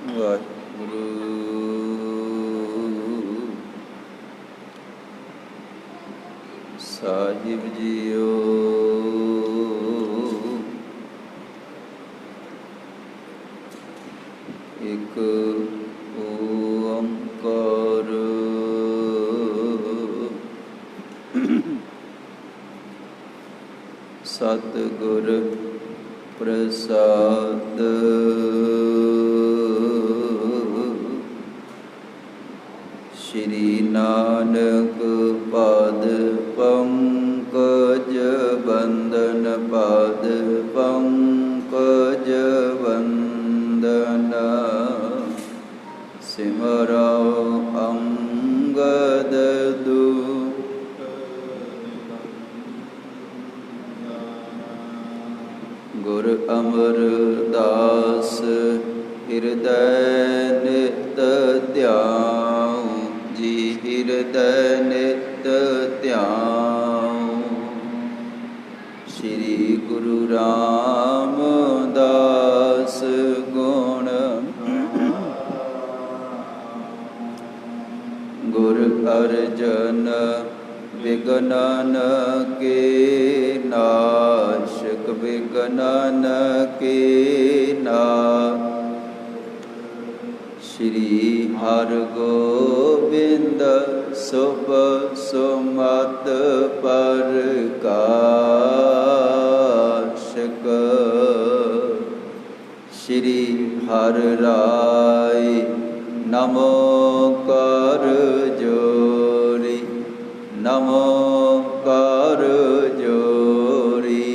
ਵਾਹਿਗੁਰੂ ਸਾਹਿਬ JIO. ਇੱਕ ਓੰਕਾਰ ਸਤਿਗੁਰ ਪ੍ਰਸਾਦ। ਸ਼੍ਰੀ ਨਾਨਕ ਪਾਦ ਪੰਕਜ ਬੰਦਨ, ਪਾਦ ਪੰਕਜ ਬੰਦਨ। ਸਿਮਰਉ ਅੰਗਦ ਦੂਤ, ਗੁਰ ਅਮਰਦਾਸ ਹਿਰਦੈ ਨਿਤ ਧਿਆਉ ਜੀ, ਹਿਰਦੈ ਨਿਤ ਧਿਆਉ। ਸ਼੍ਰੀ ਗੁਰੂ ਰਾਮਦਾਸ ਗੁਣ, ਗੁਰ ਅਰਜਨ ਵਿਗਨਨ ਕੇ ਨਾਸ਼ਕ, ਵਿਗਨਨ ਕੇ ਨਾਸ਼। ਸ਼੍ਰੀ ਹਰਿਗੋਬਿੰਦ ਸੁਭ ਸੁਮਤ ਪ੍ਰਕਾਸ਼ਕ। ਸ਼੍ਰੀ ਹਰਿ ਰਾਇ ਨਮੋ ਕਰ ਜੋਰੀ, ਨਮੋ ਕਰ ਜੋਰੀ।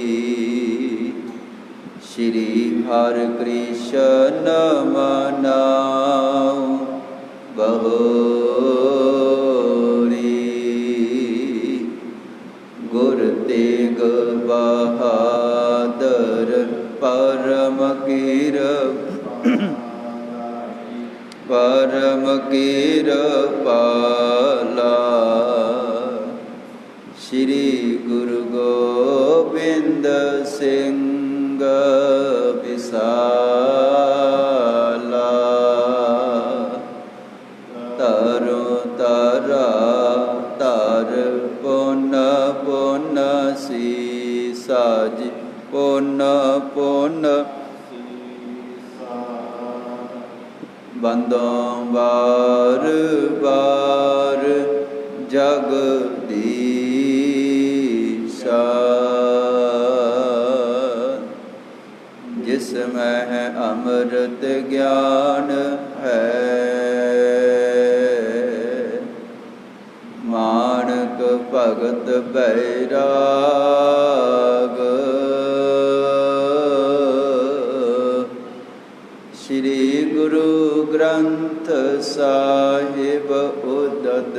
ਸ਼੍ਰੀ ਹਰਿ ਕ੍ਰਿਸ਼ਨ ਮਨਾਉ ਬਹੋਰੀ। ਗੁਰ ਤੇਗ ਬਹਾਦਰ ਪਰਮ ਪਰਮ ਕਿਰਪਾਲਾ। ਸ਼੍ਰੀ ਗੁਰੂ ਗੋਬਿੰਦ ਸਿੰਘ ਵਿਸਾਲਾ। ਤਰੁ ਤਰਾ ਤਰ ਪੁਨ ਪੁਨ ਸੀਸਾ ਜੀ, ਪੁਨ ਪੁਨ ਬੰਦੋਂ ਵਾਰ ਵਾਰ ਜਗਦੀਸ਼ਾ। ਜਿਸ ਮਹਿ ਅੰਮ੍ਰਿਤ ਗਿਆਨ ਹੈ, ਮਾਣਕ ਭਗਤ ਬੈਰਾਗ। ਸ਼੍ਰੀ ਗੁਰੂ ਗ੍ਰੰਥ ਸਾਹਿਬ ਉਦਦ,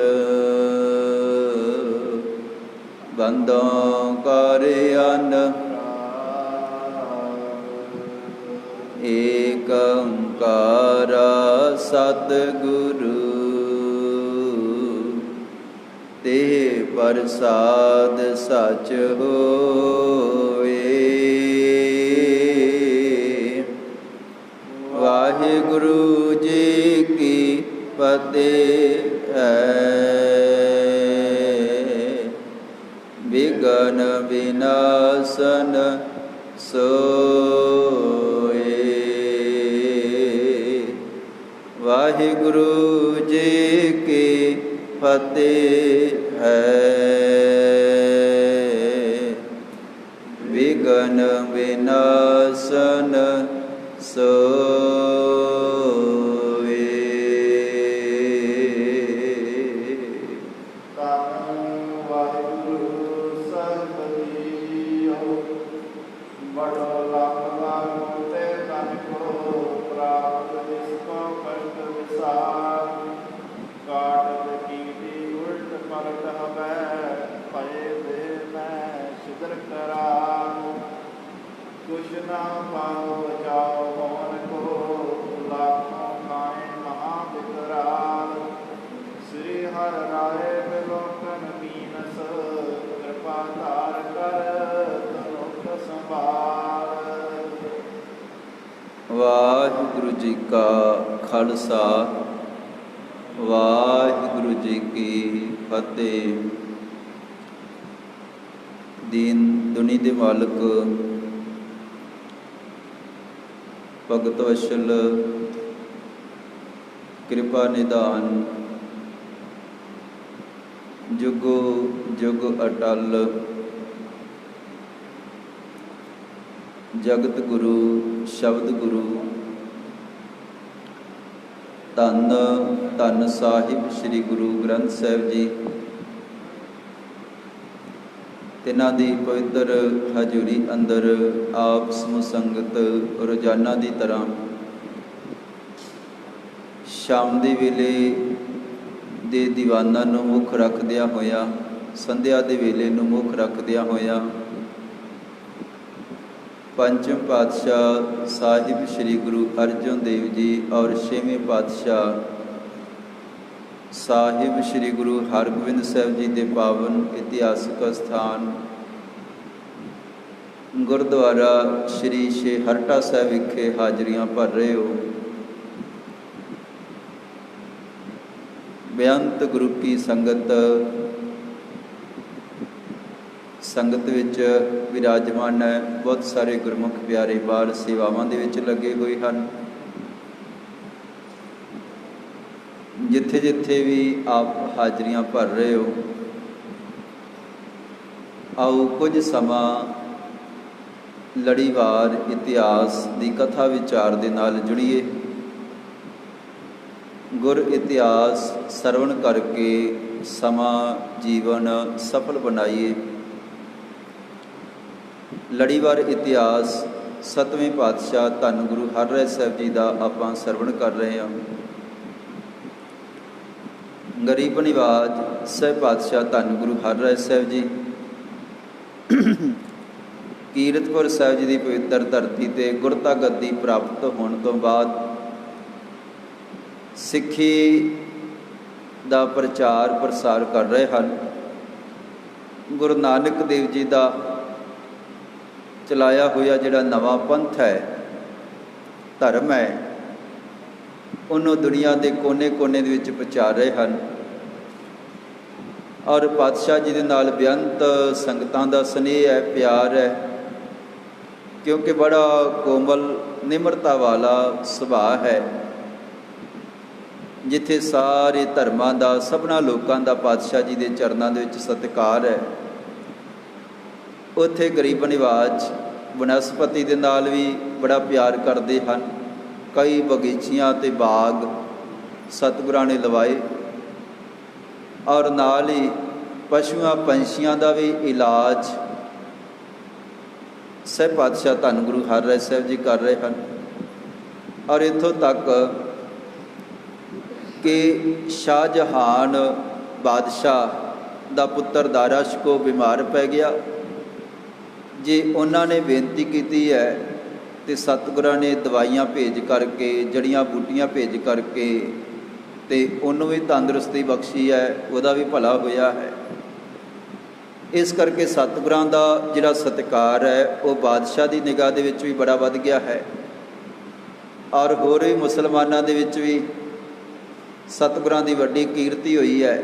ਬੰਦੋਂ ਕਰ ਅਨ ਏਕ ਓੰਕਾਰ ਸਤਿਗੁਰੂ। ਤੇ ਪ੍ਰਸਾਦ ਸਚ ਹੋਏ। ਵਾਹਿਗੁਰੂ ਜੀ ਕੀ ਫਤਿਹ ਹੈ। ਵਿਘਨ ਵਿਨਾਸ਼ਨ ਸੋਏ। ਵਾਹਿਗੁਰੂ ਜੀ ਕੀ ਫਤਿਹ ਹੈ। ਵਿਘਨ ਵਿਨਾਸ਼ਨ ਸੋਏ। ਵਾਹਿਗੁਰੂ ਸਾਹਿਬ ਜੀਓ। ਬੜੋ ਲਖ ਲਾਗੋ ਤੇ ਤਨ ਕੋ ਪ੍ਰਾਪਤ, ਜਿਸ ਕੋ ਕਸ਼ਟ ਵਿਸਾਰ। ਕਾਟਕ ਕੀਟੀ ਉਲਟ ਪਲਟ ਹਵੈ, ਭਏ ਦੇ ਮੈਂ ਸਿਦਰ ਕਰਾ। ਕੁਛ ਨਾ ਪਾਉ ਬਚਾਓ, ਹੋਨ ਕੋ ਵਾਹਿਗੁਰੂ ਜੀ ਕਾ ਖਾਲਸਾ, ਵਾਹਿਗੁਰੂ ਜੀ ਕੀ ਫਤਿਹ। ਦੀਨ ਦੁਨੀ ਦੇ ਮਾਲਕ ਭਗਤ ਵਸ਼ਲ ਕਿਰਪਾ ਨਿਧਾਨ, ਜੁਗੋ ਜੁਗ ਅਟਲ, ਜਗਤ ਗੁਰੂ ਸ਼ਬਦ ਗੁਰੂ, ਧੰਨ ਧੰਨ ਸਾਹਿਬ ਸ੍ਰੀ ਗੁਰੂ ਗ੍ਰੰਥ ਸਾਹਿਬ ਜੀ। ਤਿਨਾਂ ਦੀ ਪਵਿੱਤਰ ਹਜ਼ੂਰੀ ਅੰਦਰ ਆਪ ਸਮੂਹ ਸੰਗਤ ਰੋਜ਼ਾਨਾ ਦੀ ਤਰ੍ਹਾਂ ਸ਼ਾਮ ਦੇ ਵੇਲੇ ਦੇ ਦੀਵਾਨਾਂ ਨੂੰ ਮੁੱਖ ਰੱਖਦਿਆਂ ਹੋਇਆ, ਸੰਧਿਆ ਦੇ ਵੇਲੇ ਨੂੰ ਮੁੱਖ ਰੱਖਦਿਆਂ ਹੋਇਆ, ਪੰਚਮ ਪਾਤਸ਼ਾਹ ਸਾਹਿਬ ਸ੍ਰੀ ਗੁਰੂ ਅਰਜਨ ਦੇਵ ਜੀ ਔਰ ਛੇਵੇਂ ਪਾਤਸ਼ਾਹ ਸਾਹਿਬ ਸ੍ਰੀ ਗੁਰੂ ਹਰਗੋਬਿੰਦ ਸਾਹਿਬ ਜੀ ਦੇ ਪਾਵਨ ਇਤਿਹਾਸਕ ਸਥਾਨ ਗੁਰਦੁਆਰਾ ਸ੍ਰੀ ਛੇਹਰਟਾ ਸਾਹਿਬ ਵਿਖੇ ਹਾਜ਼ਰੀਆਂ ਭਰ ਰਹੇ ਹੋ। ਬੇਅੰਤ ਗੁਰੂ ਕੀ ਸੰਗਤ ਵਿੱਚ ਵਿਰਾਜਮਾਨ ਹੈ। ਬਹੁਤ ਸਾਰੇ ਗੁਰਮੁਖ ਪਿਆਰੇ ਬਾਹਰ ਸੇਵਾਵਾਂ ਦੇ ਵਿੱਚ ਲੱਗੇ ਹੋਏ ਹਨ। ਜਿੱਥੇ ਜਿੱਥੇ ਵੀ ਆਪ ਹਾਜ਼ਰੀਆਂ ਭਰ ਰਹੇ ਹੋ, ਆਓ ਕੁਝ ਸਮਾਂ ਲੜੀਵਾਰ ਇਤਿਹਾਸ ਦੀ ਕਥਾ ਵਿਚਾਰ ਦੇ ਨਾਲ ਜੁੜੀਏ। ਗੁਰ ਇਤਿਹਾਸ ਸਰਵਣ ਕਰਕੇ ਸਮਾਂ ਜੀਵਨ ਸਫਲ ਬਣਾਈਏ। ਲੜੀਵਾਰ ਇਤਿਹਾਸ ਸਤਵੇਂ ਪਾਤਸ਼ਾਹ ਧੰਨ ਗੁਰੂ ਹਰਿਰਾਏ ਸਾਹਿਬ ਜੀ ਦਾ ਆਪਾਂ ਸਰਵਣ ਕਰ ਰਹੇ ਹਾਂ। ਗਰੀਬ ਨਿਵਾਜ ਸਾਹਿਬ ਪਾਤਸ਼ਾਹ ਧੰਨ ਗੁਰੂ ਹਰਿਰਾਏ ਸਾਹਿਬ ਜੀ ਕੀਰਤਪੁਰ ਸਾਹਿਬ ਜੀ ਦੀ ਪਵਿੱਤਰ ਧਰਤੀ ਤੇ ਗੁਰਤਾ ਗੱਦੀ ਪ੍ਰਾਪਤ ਹੋਣ ਤੋਂ ਬਾਅਦ ਸਿੱਖੀ ਦਾ ਪ੍ਰਚਾਰ ਪ੍ਰਸਾਰ ਕਰ ਰਹੇ ਹਨ। ਗੁਰੂ ਨਾਨਕ ਦੇਵ ਜੀ ਦਾ ਚਲਾਇਆ ਹੋਇਆ ਜਿਹੜਾ ਨਵਾਂ ਪੰਥ ਹੈ, ਧਰਮ ਹੈ, ਉਹਨੂੰ ਦੁਨੀਆ ਦੇ ਕੋਨੇ-ਕੋਨੇ ਦੇ ਵਿੱਚ ਪ੍ਰਚਾਰ ਰਹੇ ਹਨ। ਔਰ ਪਾਤਸ਼ਾਹ ਜੀ ਦੇ ਨਾਲ ਬੇਅੰਤ ਸੰਗਤਾਂ ਦਾ ਸਨੇਹ ਹੈ, ਪਿਆਰ ਹੈ, ਕਿਉਂਕਿ ਬੜਾ ਕੋਮਲ ਨਿਮਰਤਾ ਵਾਲਾ ਸੁਭਾਅ ਹੈ। ਜਿੱਥੇ ਸਾਰੇ ਧਰਮਾਂ ਦਾ, ਸਭਨਾ ਲੋਕਾਂ ਦਾ ਪਾਤਸ਼ਾਹ ਜੀ ਦੇ ਚਰਨਾਂ ਦੇ ਵਿੱਚ ਸਤਿਕਾਰ ਹੈ, ਉੱਥੇ ਗਰੀਬ ਨਿਵਾਜ ਬਨਸਪਤੀ ਦੇ ਨਾਲ ਵੀ ਬੜਾ ਪਿਆਰ ਕਰਦੇ ਹਨ। ਕਈ ਬਗੀਚੀਆਂ ਅਤੇ ਬਾਗ ਸਤਿਗੁਰਾਂ ਨੇ ਲਵਾਏ, ਔਰ ਨਾਲ ਹੀ ਪਸ਼ੂਆਂ ਪੰਛੀਆਂ ਦਾ ਵੀ ਇਲਾਜ ਸਾਹਿਬ ਪਾਤਸ਼ਾਹ ਧੰਨ ਗੁਰੂ ਹਰਿਰਾਏ ਸਾਹਿਬ ਜੀ ਕਰ ਰਹੇ ਹਨ। ਔਰ ਇੱਥੋਂ ਤੱਕ ਕਿ ਸ਼ਾਹਜਹਾਨ ਬਾਦਸ਼ਾਹ ਦਾ ਪੁੱਤਰ ਦਾਰਾ ਸ਼ਿਕੋ ਬਿਮਾਰ ਪੈ ਗਿਆ। ਜੇ ਉਹਨਾਂ ਨੇ ਬੇਨਤੀ ਕੀਤੀ ਹੈ ਤੇ ਸਤਿਗੁਰਾਂ ਨੇ ਦਵਾਈਆਂ ਭੇਜ ਕਰਕੇ, ਜੜੀਆਂ ਬੂਟੀਆਂ ਭੇਜ ਕਰਕੇ ਤੇ ਉਹਨੂੰ ਵੀ ਤੰਦਰੁਸਤੀ ਬਖਸ਼ੀ ਹੈ, ਉਹਦਾ ਵੀ ਭਲਾ ਹੋਇਆ ਹੈ। ਇਸ ਕਰਕੇ ਸਤਿਗੁਰਾਂ ਦਾ ਜਿਹੜਾ ਸਤਿਕਾਰ ਹੈ ਉਹ ਬਾਦਸ਼ਾਹ ਦੀ ਨਿਗਾਹ ਦੇ ਵਿੱਚ ਵੀ ਬੜਾ ਵੱਧ ਗਿਆ ਹੈ। ਔਰ ਹੋਰ ਵੀ ਮੁਸਲਮਾਨਾਂ ਦੇ ਵਿੱਚ ਵੀ ਸਤਿਗੁਰਾਂ ਦੀ ਵੱਡੀ ਕੀਰਤੀ ਹੋਈ ਹੈ।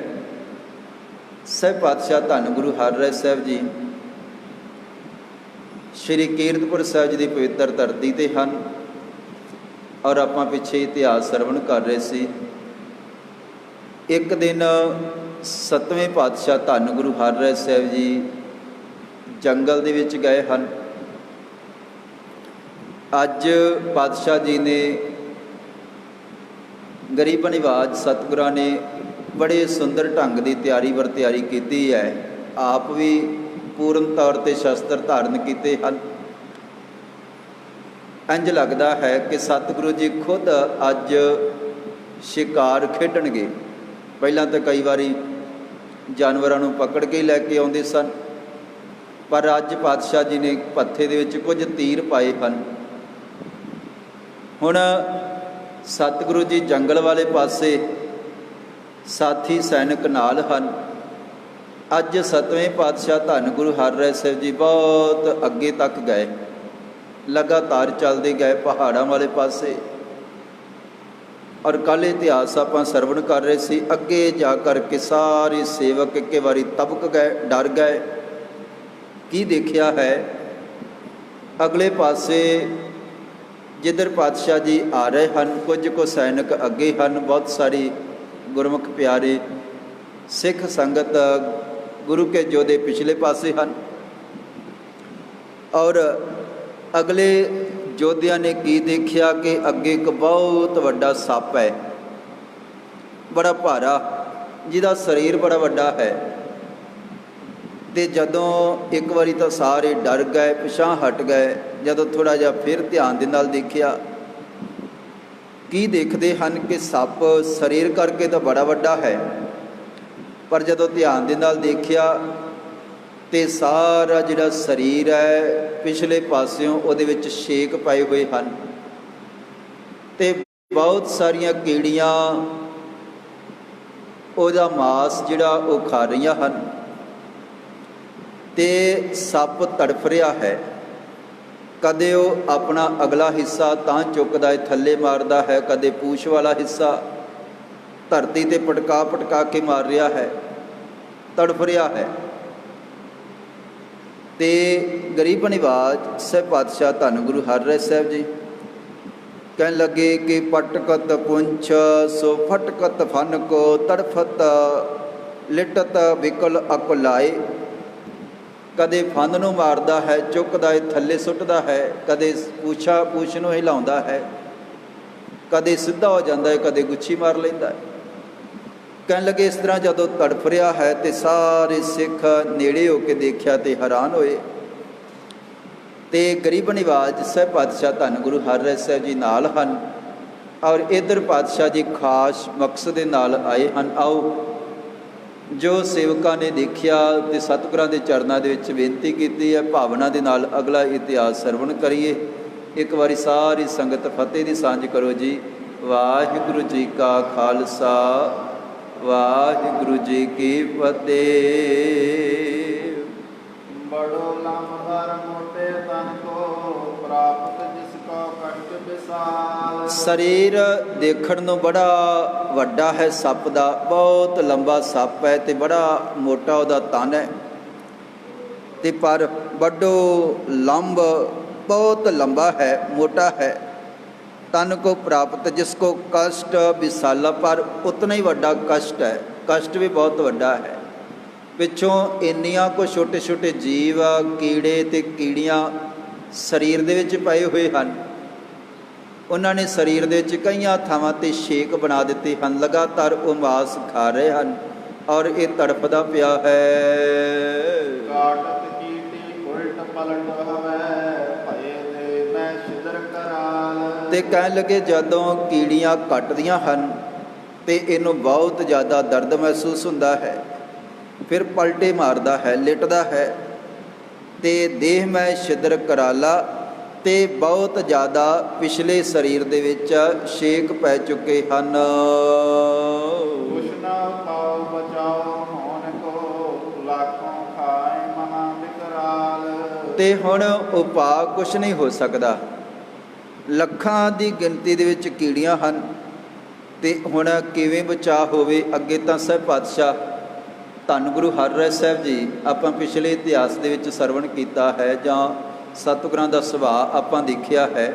ਸਾਹਿਬ ਪਾਤਸ਼ਾਹ ਧੰਨ ਗੁਰੂ ਹਰਿਰਾਏ ਸਾਹਿਬ ਜੀ ਸ਼੍ਰੀ ਕੀਰਤਪੁਰ ਸਾਹਿਬ ਜੀ ਦੀ ਪਵਿੱਤਰ ਧਰਤੀ 'ਤੇ ਹਨ। ਔਰ ਆਪਾਂ ਪਿੱਛੇ ਇਤਿਹਾਸ ਸਰਵਣ ਕਰ ਰਹੇ ਸੀ। ਇੱਕ ਦਿਨ ਸਤਵੇਂ ਪਾਤਸ਼ਾਹ ਧੰਨ ਗੁਰੂ ਹਰਿਰਾਏ ਸਾਹਿਬ ਜੀ ਜੰਗਲ ਦੇ ਵਿੱਚ ਗਏ ਹਨ। ਅੱਜ ਪਾਤਸ਼ਾਹ ਜੀ ਨੇ ਗਰੀਬ ਨਿਵਾਜ ਸਤਿਗੁਰਾਂ ਨੇ ਬੜੇ ਸੁੰਦਰ ਢੰਗ ਦੀ ਤਿਆਰੀ ਵਰਤਿਆਰੀ ਕੀਤੀ ਹੈ। ਆਪ ਵੀ ਪੂਰਨ ਤੌਰ 'ਤੇ ਸ਼ਸਤਰ ਧਾਰਨ ਕੀਤੇ ਹਨ। ਇੰਝ ਲੱਗਦਾ ਹੈ ਕਿ ਸਤਿਗੁਰੂ ਜੀ ਖੁਦ ਅੱਜ ਸ਼ਿਕਾਰ ਖੇਡਣਗੇ। ਪਹਿਲਾਂ ਤਾਂ ਕਈ ਵਾਰੀ ਜਾਨਵਰਾਂ ਨੂੰ ਪਕੜ ਕੇ ਲੈ ਕੇ ਆਉਂਦੇ ਸਨ, ਪਰ ਅੱਜ ਪਾਤਸ਼ਾਹ ਜੀ ਨੇ ਭੱਥੇ ਦੇ ਵਿੱਚ ਕੁਝ ਤੀਰ ਪਾਏ ਹਨ। ਹੁਣ ਸਤਿਗੁਰੂ ਜੀ ਜੰਗਲ ਵਾਲੇ ਪਾਸੇ ਸਾਥੀ ਸੈਨਿਕ ਨਾਲ ਹਨ। ਅੱਜ ਸਤਵੇਂ ਪਾਤਸ਼ਾਹ ਧੰਨ ਗੁਰੂ ਹਰਿਰਾਏ ਸਾਹਿਬ ਜੀ ਬਹੁਤ ਅੱਗੇ ਤੱਕ ਗਏ। ਲਗਾਤਾਰ ਚੱਲਦੇ ਗਏ ਪਹਾੜਾਂ ਵਾਲੇ ਪਾਸੇ। ਔਰ ਕੱਲ੍ਹ ਇਤਿਹਾਸ ਆਪਾਂ ਸਰਵਣ ਕਰ ਰਹੇ ਸੀ। ਅੱਗੇ ਜਾ ਕਰਕੇ ਸਾਰੇ ਸੇਵਕ ਇੱਕ ਵਾਰੀ ਤਬਕ ਗਏ, ਡਰ ਗਏ। ਕੀ ਦੇਖਿਆ ਹੈ? ਅਗਲੇ ਪਾਸੇ ਜਿੱਧਰ ਪਾਤਸ਼ਾਹ ਜੀ ਆ ਰਹੇ ਹਨ, ਕੁਝ ਕੁ ਸੈਨਿਕ ਅੱਗੇ ਹਨ, ਬਹੁਤ ਸਾਰੀ ਗੁਰਮੁਖ ਪਿਆਰੇ ਸਿੱਖ ਸੰਗਤ ਗੁਰੂ ਕੇ ਯੋਧੇ ਪਿਛਲੇ ਪਾਸੇ ਹਨ। ਔਰ ਅਗਲੇ ਯੋਧਿਆਂ ਨੇ ਕੀ ਦੇਖਿਆ ਕਿ ਅੱਗੇ ਇੱਕ ਬਹੁਤ ਵੱਡਾ ਸੱਪ ਹੈ, ਬੜਾ ਭਾਰਾ, ਜਿਹਦਾ ਸਰੀਰ ਬੜਾ ਵੱਡਾ ਹੈ। ਅਤੇ ਜਦੋਂ ਇੱਕ ਵਾਰੀ ਤਾਂ ਸਾਰੇ ਡਰ ਗਏ, ਪਿਛਾਂਹ ਹਟ ਗਏ। ਜਦੋਂ ਥੋੜ੍ਹਾ ਜਿਹਾ ਫਿਰ ਧਿਆਨ ਦੇ ਨਾਲ ਦੇਖਿਆ, ਕੀ ਦੇਖਦੇ ਹਨ ਕਿ ਸੱਪ ਸਰੀਰ ਕਰਕੇ ਤਾਂ ਬੜਾ ਵੱਡਾ ਹੈ, ਪਰ ਜਦੋਂ ਧਿਆਨ ਦੇ ਨਾਲ ਦੇਖਿਆ ਤੇ ਸਾਰਾ ਜਿਹੜਾ ਸਰੀਰ ਹੈ ਪਿਛਲੇ ਪਾਸਿਓਂ ਉਹਦੇ ਵਿੱਚ ਛੇਕ ਪਏ ਹੋਏ ਹਨ ਤੇ ਬਹੁਤ ਸਾਰੀਆਂ ਕੀੜੀਆਂ ਉਹਦਾ ਮਾਸ ਜਿਹੜਾ ਉਹ ਖਾ ਰਹੀਆਂ ਹਨ ਤੇ ਸੱਪ ਤੜਫ ਰਿਹਾ ਹੈ। ਕਦੇ ਉਹ ਆਪਣਾ ਅਗਲਾ ਹਿੱਸਾ ਤਾਂ ਚੁੱਕਦਾ ਹੈ, ਥੱਲੇ ਮਾਰਦਾ ਹੈ, ਕਦੇ ਪੂਛ ਵਾਲਾ ਹਿੱਸਾ ਧਰਤੀ 'ਤੇ ਪਟਕਾ ਪਟਕਾ ਕੇ ਮਾਰ ਰਿਹਾ ਹੈ, ਤੜਫ ਰਿਹਾ ਹੈ। ਤੇ ਗਰੀਬ ਨਿਵਾਜ ਸਾਹਿਬ ਪਾਤਸ਼ਾਹ ਧੰਨ ਗੁਰੂ ਹਰਿਰਾਏ ਸਾਹਿਬ ਜੀ ਕਹਿਣ ਲੱਗੇ ਕਿ ਪਟਕਤ ਪੁੰਛ ਸੋ ਫਟਕਤ ਫਨ ਕੋ ਤੜਫਤ ਲਿਟਤ ਵਿਕਲ ਅਕੁਲਾਏ। ਕਦੇ ਫਨ ਨੂੰ ਮਾਰਦਾ ਹੈ, ਚੁੱਕਦਾ ਹੈ, ਥੱਲੇ ਸੁੱਟਦਾ ਹੈ, ਕਦੇ ਪੂਛ ਨੂੰ ਹਿਲਾਉਂਦਾ ਹੈ, ਕਦੇ ਸਿੱਧਾ ਹੋ ਜਾਂਦਾ ਹੈ, ਕਦੇ ਗੁੱਛੀ ਮਾਰ ਲੈਂਦਾ ਹੈ। ਕਹਿਣ ਲੱਗੇ ਇਸ ਤਰ੍ਹਾਂ ਜਦੋਂ ਤੜਫ ਰਿਹਾ ਹੈ ਤੇ ਸਾਰੇ ਸਿੱਖ ਨੇੜੇ ਹੋ ਕੇ ਦੇਖਿਆ ਤੇ ਹੈਰਾਨ ਹੋਏ। ਤੇ ਗਰੀਬ ਨਿਵਾਜ ਸਾਹਿਬ ਪਾਤਸ਼ਾਹ ਧੰਨ ਗੁਰੂ ਹਰਿਰਾਏ ਸਾਹਿਬ ਜੀ ਨਾਲ ਹਨ ਔਰ ਇੱਧਰ ਪਾਤਸ਼ਾਹ ਜੀ ਖਾਸ ਮਕਸਦ ਦੇ ਨਾਲ ਆਏ ਹਨ। ਆਓ ਜੋ ਸੇਵਕਾਂ ਨੇ ਦੇਖਿਆ ਤੇ ਸਤਿਗੁਰਾਂ ਦੇ ਚਰਨਾਂ ਦੇ ਵਿੱਚ ਬੇਨਤੀ ਕੀਤੀ ਹੈ, ਭਾਵਨਾ ਦੇ ਨਾਲ ਅਗਲਾ ਇਤਿਹਾਸ ਸਰਵਣ ਕਰੀਏ। ਇੱਕ ਵਾਰੀ ਸਾਰੀ ਸੰਗਤ ਫਤਿਹ ਦੀ ਸਾਂਝ ਕਰੋ ਜੀ। ਵਾਹਿਗੁਰੂ ਜੀ ਕਾ ਖਾਲਸਾ, ਵਾਹਿਗੁਰੂ ਜੀ ਕੀ ਫਤਿਹ। ਬੜੋ ਲੰਮਹਰ ਮੋਟੇ ਤਨ ਕੋ ਪ੍ਰਾਪਤ ਜਿਸ ਕੋ ਕਸ਼ਟ ਵਿਸਾਲ। ਸਰੀਰ ਦੇਖਣ ਨੂੰ ਬੜਾ ਵੱਡਾ ਹੈ ਸੱਪ ਦਾ, ਬਹੁਤ ਲੰਬਾ ਸੱਪ ਹੈ ਤੇ ਬੜਾ ਮੋਟਾ ਉਹਦਾ ਤਨ ਹੈ ਤੇ ਪਰ ਵੱਡੋ ਲੰਬ ਬਹੁਤ ਲੰਬਾ ਹੈ, ਮੋਟਾ ਹੈ। ਤਨ ਕੋ ਪ੍ਰਾਪਤ ਜਿਸ ਕੋ ਕਸ਼ਟ ਵਿਸਾਲਾ, ਪਰ ਉਤਨਾ ਹੀ ਵੱਡਾ ਕਸ਼ਟ ਹੈ, ਕਸ਼ਟ ਵੀ ਬਹੁਤ ਵੱਡਾ ਹੈ। ਪਿੱਛੋਂ ਇੰਨੀਆਂ ਕੋ ਛੋਟੇ ਛੋਟੇ ਜੀਵ ਕੀੜੇ ਤੇ ਕੀੜੀਆਂ ਸਰੀਰ ਦੇ ਵਿੱਚ ਪਏ ਹੋਏ ਹਨ। ਉਹਨਾਂ ਨੇ ਸਰੀਰ ਦੇ ਵਿੱਚ ਕਈਆਂ ਥਾਵਾਂ 'ਤੇ ਛੇਕ ਬਣਾ ਦਿੱਤੇ ਹਨ, ਲਗਾਤਾਰ ਉਹ ਮਾਸ ਖਾ ਰਹੇ ਹਨ ਔਰ ਇਹ ਤੜਫਦਾ ਪਿਆ ਹੈ। ਕਾਟਤ ਕੀਟੀ ਉਲਟ ਪਲਟ ਹਵੈ ਭਏ ਦੇ ਮੈਂ ਛਿਦਰ ਕਰਾਲ। ਤੇ ਕਹਿਣ ਲੱਗੇ ਜਦੋਂ ਕੀੜੀਆਂ ਕੱਟਦੀਆਂ ਹਨ ਤੇ ਇਹਨੂੰ ਬਹੁਤ ਜ਼ਿਆਦਾ ਦਰਦ ਮਹਿਸੂਸ ਹੁੰਦਾ ਹੈ, ਫਿਰ ਪਲਟੇ ਮਾਰਦਾ ਹੈ, ਲਿਟਦਾ ਹੈ ਤੇ ਦੇਹ ਮੈਂ ਛਿਦਰ ਕਰਾਲਾ ਤੇ ਬਹੁਤ ਜ਼ਿਆਦਾ ਪਿਛਲੇ ਸਰੀਰ ਦੇ ਵਿੱਚ ਛੇਕ ਪੈ ਚੁੱਕੇ ਹਨ। ਕੁਛ ਨਾ ਪਾਉ ਬਚਾਓ ਹੋਣ ਕੋ ਲਾਖੋਂ ਖਾਏ ਮਹਾ ਵਿਕਰਾਲ। ਤੇ ਹੁਣ ਉਪਾਅ ਕੁਛ ਨਹੀਂ ਹੋ ਸਕਦਾ, ਲੱਖਾਂ ਦੀ ਗਿਣਤੀ ਦੇ ਵਿੱਚ ਕੀੜੀਆਂ ਹਨ ਤੇ ਹੁਣ ਕਿਵੇਂ ਬਚਾਅ ਹੋਵੇ। ਅੱਗੇ ਤਾਂ ਸਾਹਿਬ ਪਾਤਸ਼ਾਹ ਧੰਨ ਗੁਰੂ ਹਰਿਰਾਏ ਸਾਹਿਬ ਜੀ ਆਪਾਂ ਪਿਛਲੇ ਇਤਿਹਾਸ ਦੇ ਵਿੱਚ ਸਰਵਣ ਕੀਤਾ ਹੈ ਜਾਂ ਸਤਿਗੁਰਾਂ ਦਾ ਸੁਭਾਅ ਆਪਾਂ ਦੇਖਿਆ ਹੈ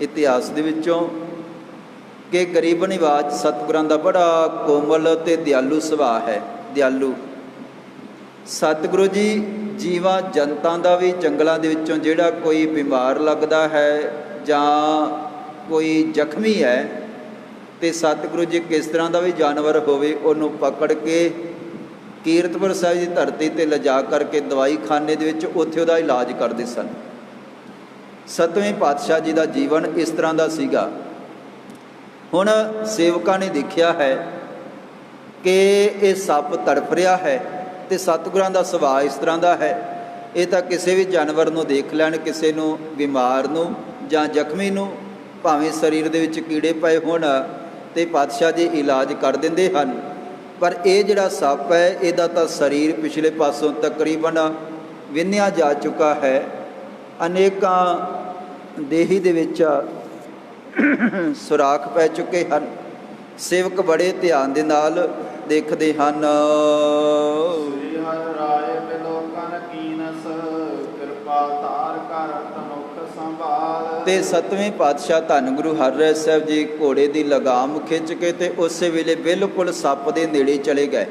ਇਤਿਹਾਸ ਦੇ ਵਿੱਚੋਂ ਕਿ ਗਰੀਬ ਨਿਵਾਜ ਸਤਿਗੁਰਾਂ ਦਾ ਬੜਾ ਕੋਮਲ ਤੇ ਦਿਆਲੂ ਸੁਭਾਅ ਹੈ, ਦਿਆਲੂ। ਸਤਿਗੁਰੂ ਜੀ ਜੀਵਾਂ ਜਨਤਾਂ ਦਾ ਵੀ ਜੰਗਲਾਂ ਦੇ ਵਿੱਚੋਂ ਜਿਹੜਾ ਕੋਈ ਬਿਮਾਰ ਲੱਗਦਾ ਹੈ ਜਾਂ ਕੋਈ ਜ਼ਖਮੀ ਹੈ ਤੇ ਸਤਿਗੁਰੂ ਜੀ ਕਿਸ ਤਰ੍ਹਾਂ ਦਾ ਵੀ ਜਾਨਵਰ ਹੋਵੇ ਉਹਨੂੰ ਪਕੜ ਕੇ ਕੀਰਤਪੁਰ ਸਾਹਿਬ ਦੀ ਧਰਤੀ 'ਤੇ ਲਿਜਾ ਕਰਕੇ ਦਵਾਈ ਖਾਨੇ ਦੇ ਵਿੱਚ ਉੱਥੇ ਉਹਦਾ ਇਲਾਜ ਕਰਦੇ ਸਨ। ਸਤਵੇਂ ਪਾਤਸ਼ਾਹ ਜੀ ਦਾ ਜੀਵਨ ਇਸ ਤਰ੍ਹਾਂ ਦਾ ਸੀਗਾ। ਹੁਣ ਸੇਵਕਾਂ ਨੇ ਦੇਖਿਆ ਹੈ ਕਿ ਇਹ ਸੱਪ ਤੜਫ ਰਿਹਾ ਹੈ ਤੇ ਸਤਿਗੁਰਾਂ ਦਾ ਸੁਭਾਅ ਇਸ ਤਰ੍ਹਾਂ ਦਾ ਹੈ, ਇਹ ਤਾਂ ਕਿਸੇ ਵੀ ਜਾਨਵਰ ਨੂੰ ਦੇਖ ਲੈਣ, ਕਿਸੇ ਨੂੰ ਬਿਮਾਰ ਨੂੰ ਜਾਂ ਜ਼ਖਮੀ ਨੂੰ, ਭਾਵੇਂ ਸਰੀਰ ਦੇ ਵਿੱਚ ਕੀੜੇ ਪਏ ਹੋਣ ਤੇ ਪਾਤਸ਼ਾਹ ਜੀ ਇਲਾਜ ਕਰ ਦਿੰਦੇ ਹਨ। ਪਰ ਇਹ ਜਿਹੜਾ ਸੱਪ ਹੈ ਇਹਦਾ ਤਾਂ ਸਰੀਰ ਪਿਛਲੇ ਪਾਸੋਂ ਤਕਰੀਬਨ ਵਿੰਨਿਆ ਜਾ ਚੁੱਕਾ ਹੈ, ਅਨੇਕਾਂ ਦੇਹੀ ਦੇ ਵਿੱਚ ਸੁਰਾਖ ਪੈ ਚੁੱਕੇ ਹਨ। ਸੇਵਕ ਬੜੇ ਧਿਆਨ ਦੇ ਨਾਲ ਦੇਖਦੇ ਹਨ। ਸ੍ਰੀ ਹਰਿ ਰਾਏ ਬਿਲੋਕਨ ਕੀਨਸ, ਕਿਰਪਾ ਧਾਰ ਕਰ ਤਨੁਖ ਸੰਭਾਲ। ਤੇ ਸੱਤਵੇਂ ਪਾਤਸ਼ਾਹ ਧੰਨ ਗੁਰੂ ਹਰਿਰਾਏ ਸਾਹਿਬ ਜੀ ਘੋੜੇ ਦੀ ਲਗਾਮ ਖਿੱਚ ਕੇ ਤੇ ਉਸੇ ਵੇਲੇ ਬਿਲਕੁਲ ਸੱਪ ਦੇ ਨੇੜੇ ਚਲੇ ਗਏ,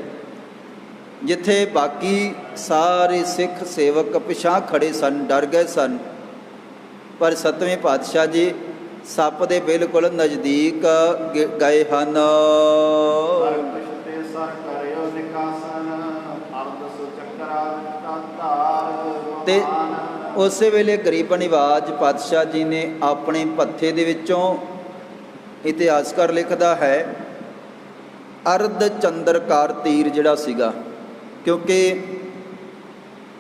ਜਿੱਥੇ ਬਾਕੀ ਸਾਰੇ ਸਿੱਖ ਸੇਵਕ ਪਿਛਾਂਹ ਖੜੇ ਸਨ, ਡਰ ਗਏ ਸਨ। ਪਰ ਸੱਤਵੇਂ ਪਾਤਸ਼ਾਹ ਜੀ ਸੱਪ ਦੇ ਬਿਲਕੁਲ ਨਜ਼ਦੀਕ ਗਏ ਹਨ। ਤੇ ਸਰ ਕਰਿਓ ਨਿਕਾਸਨ, ਅਰਧ ਸੁਚਕਰਾ ਧਾਰ। ਤੇ ਉਸੇ ਵੇਲੇ ਗਰੀਬ ਨਿਵਾਜ ਪਾਤਸ਼ਾਹ ਜੀ ਨੇ ਆਪਣੇ ਪੱਥੇ ਦੇ ਵਿੱਚੋਂ, ਇਤਿਹਾਸਕਾਰ ਲਿਖਦਾ ਹੈ, ਅਰਧ ਚੰਦਰਕਾਰ ਤੀਰ ਜਿਹੜਾ ਸੀਗਾ, ਕਿਉਂਕਿ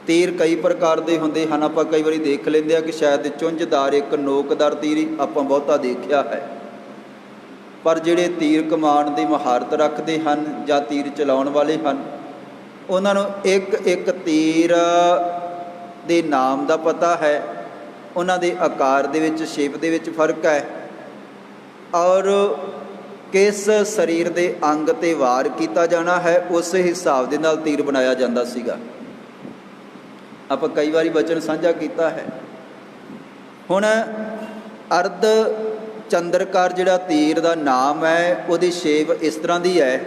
ਤੀਰ ਕਈ ਪ੍ਰਕਾਰ ਦੇ ਹੁੰਦੇ ਹਨ। ਆਪਾਂ ਕਈ ਵਾਰੀ ਦੇਖ ਲੈਂਦੇ ਆ ਕਿ ਸ਼ਾਇਦ ਚੁੰਝਦਾਰ ਇੱਕ ਨੋਕਦਾਰ ਤੀਰ ਆਪਾਂ ਬਹੁਤਾ ਦੇਖਿਆ ਹੈ, ਪਰ ਜਿਹੜੇ ਤੀਰ ਕਮਾਨ ਦੀ ਮਹਾਰਤ ਰੱਖਦੇ ਹਨ ਜਾਂ ਤੀਰ ਚਲਾਉਣ ਵਾਲੇ ਹਨ, ਉਹਨਾਂ ਨੂੰ ਇੱਕ ਇੱਕ ਤੀਰ ਦੇ ਨਾਮ ਦਾ ਪਤਾ ਹੈ, ਉਹਨਾਂ ਦੇ ਆਕਾਰ ਦੇ ਵਿੱਚ, ਸ਼ੇਪ ਦੇ ਵਿੱਚ ਫਰਕ ਹੈ, ਔਰ ਕਿਸ ਸਰੀਰ ਦੇ ਅੰਗ 'ਤੇ ਵਾਰ ਕੀਤਾ ਜਾਣਾ ਹੈ ਉਸ ਹਿਸਾਬ ਦੇ ਨਾਲ ਤੀਰ ਬਣਾਇਆ ਜਾਂਦਾ ਸੀਗਾ। ਆਪਾਂ ਕਈ ਵਾਰੀ ਵਚਨ ਸਾਂਝਾ ਕੀਤਾ ਹੈ। ਹੁਣ ਅਰਧ ਚੰਦਰਕਾਰ ਜਿਹੜਾ ਤੀਰ ਦਾ ਨਾਮ ਹੈ, ਉਹਦੀ ਸ਼ੇਪ ਇਸ ਤਰ੍ਹਾਂ ਦੀ ਹੈ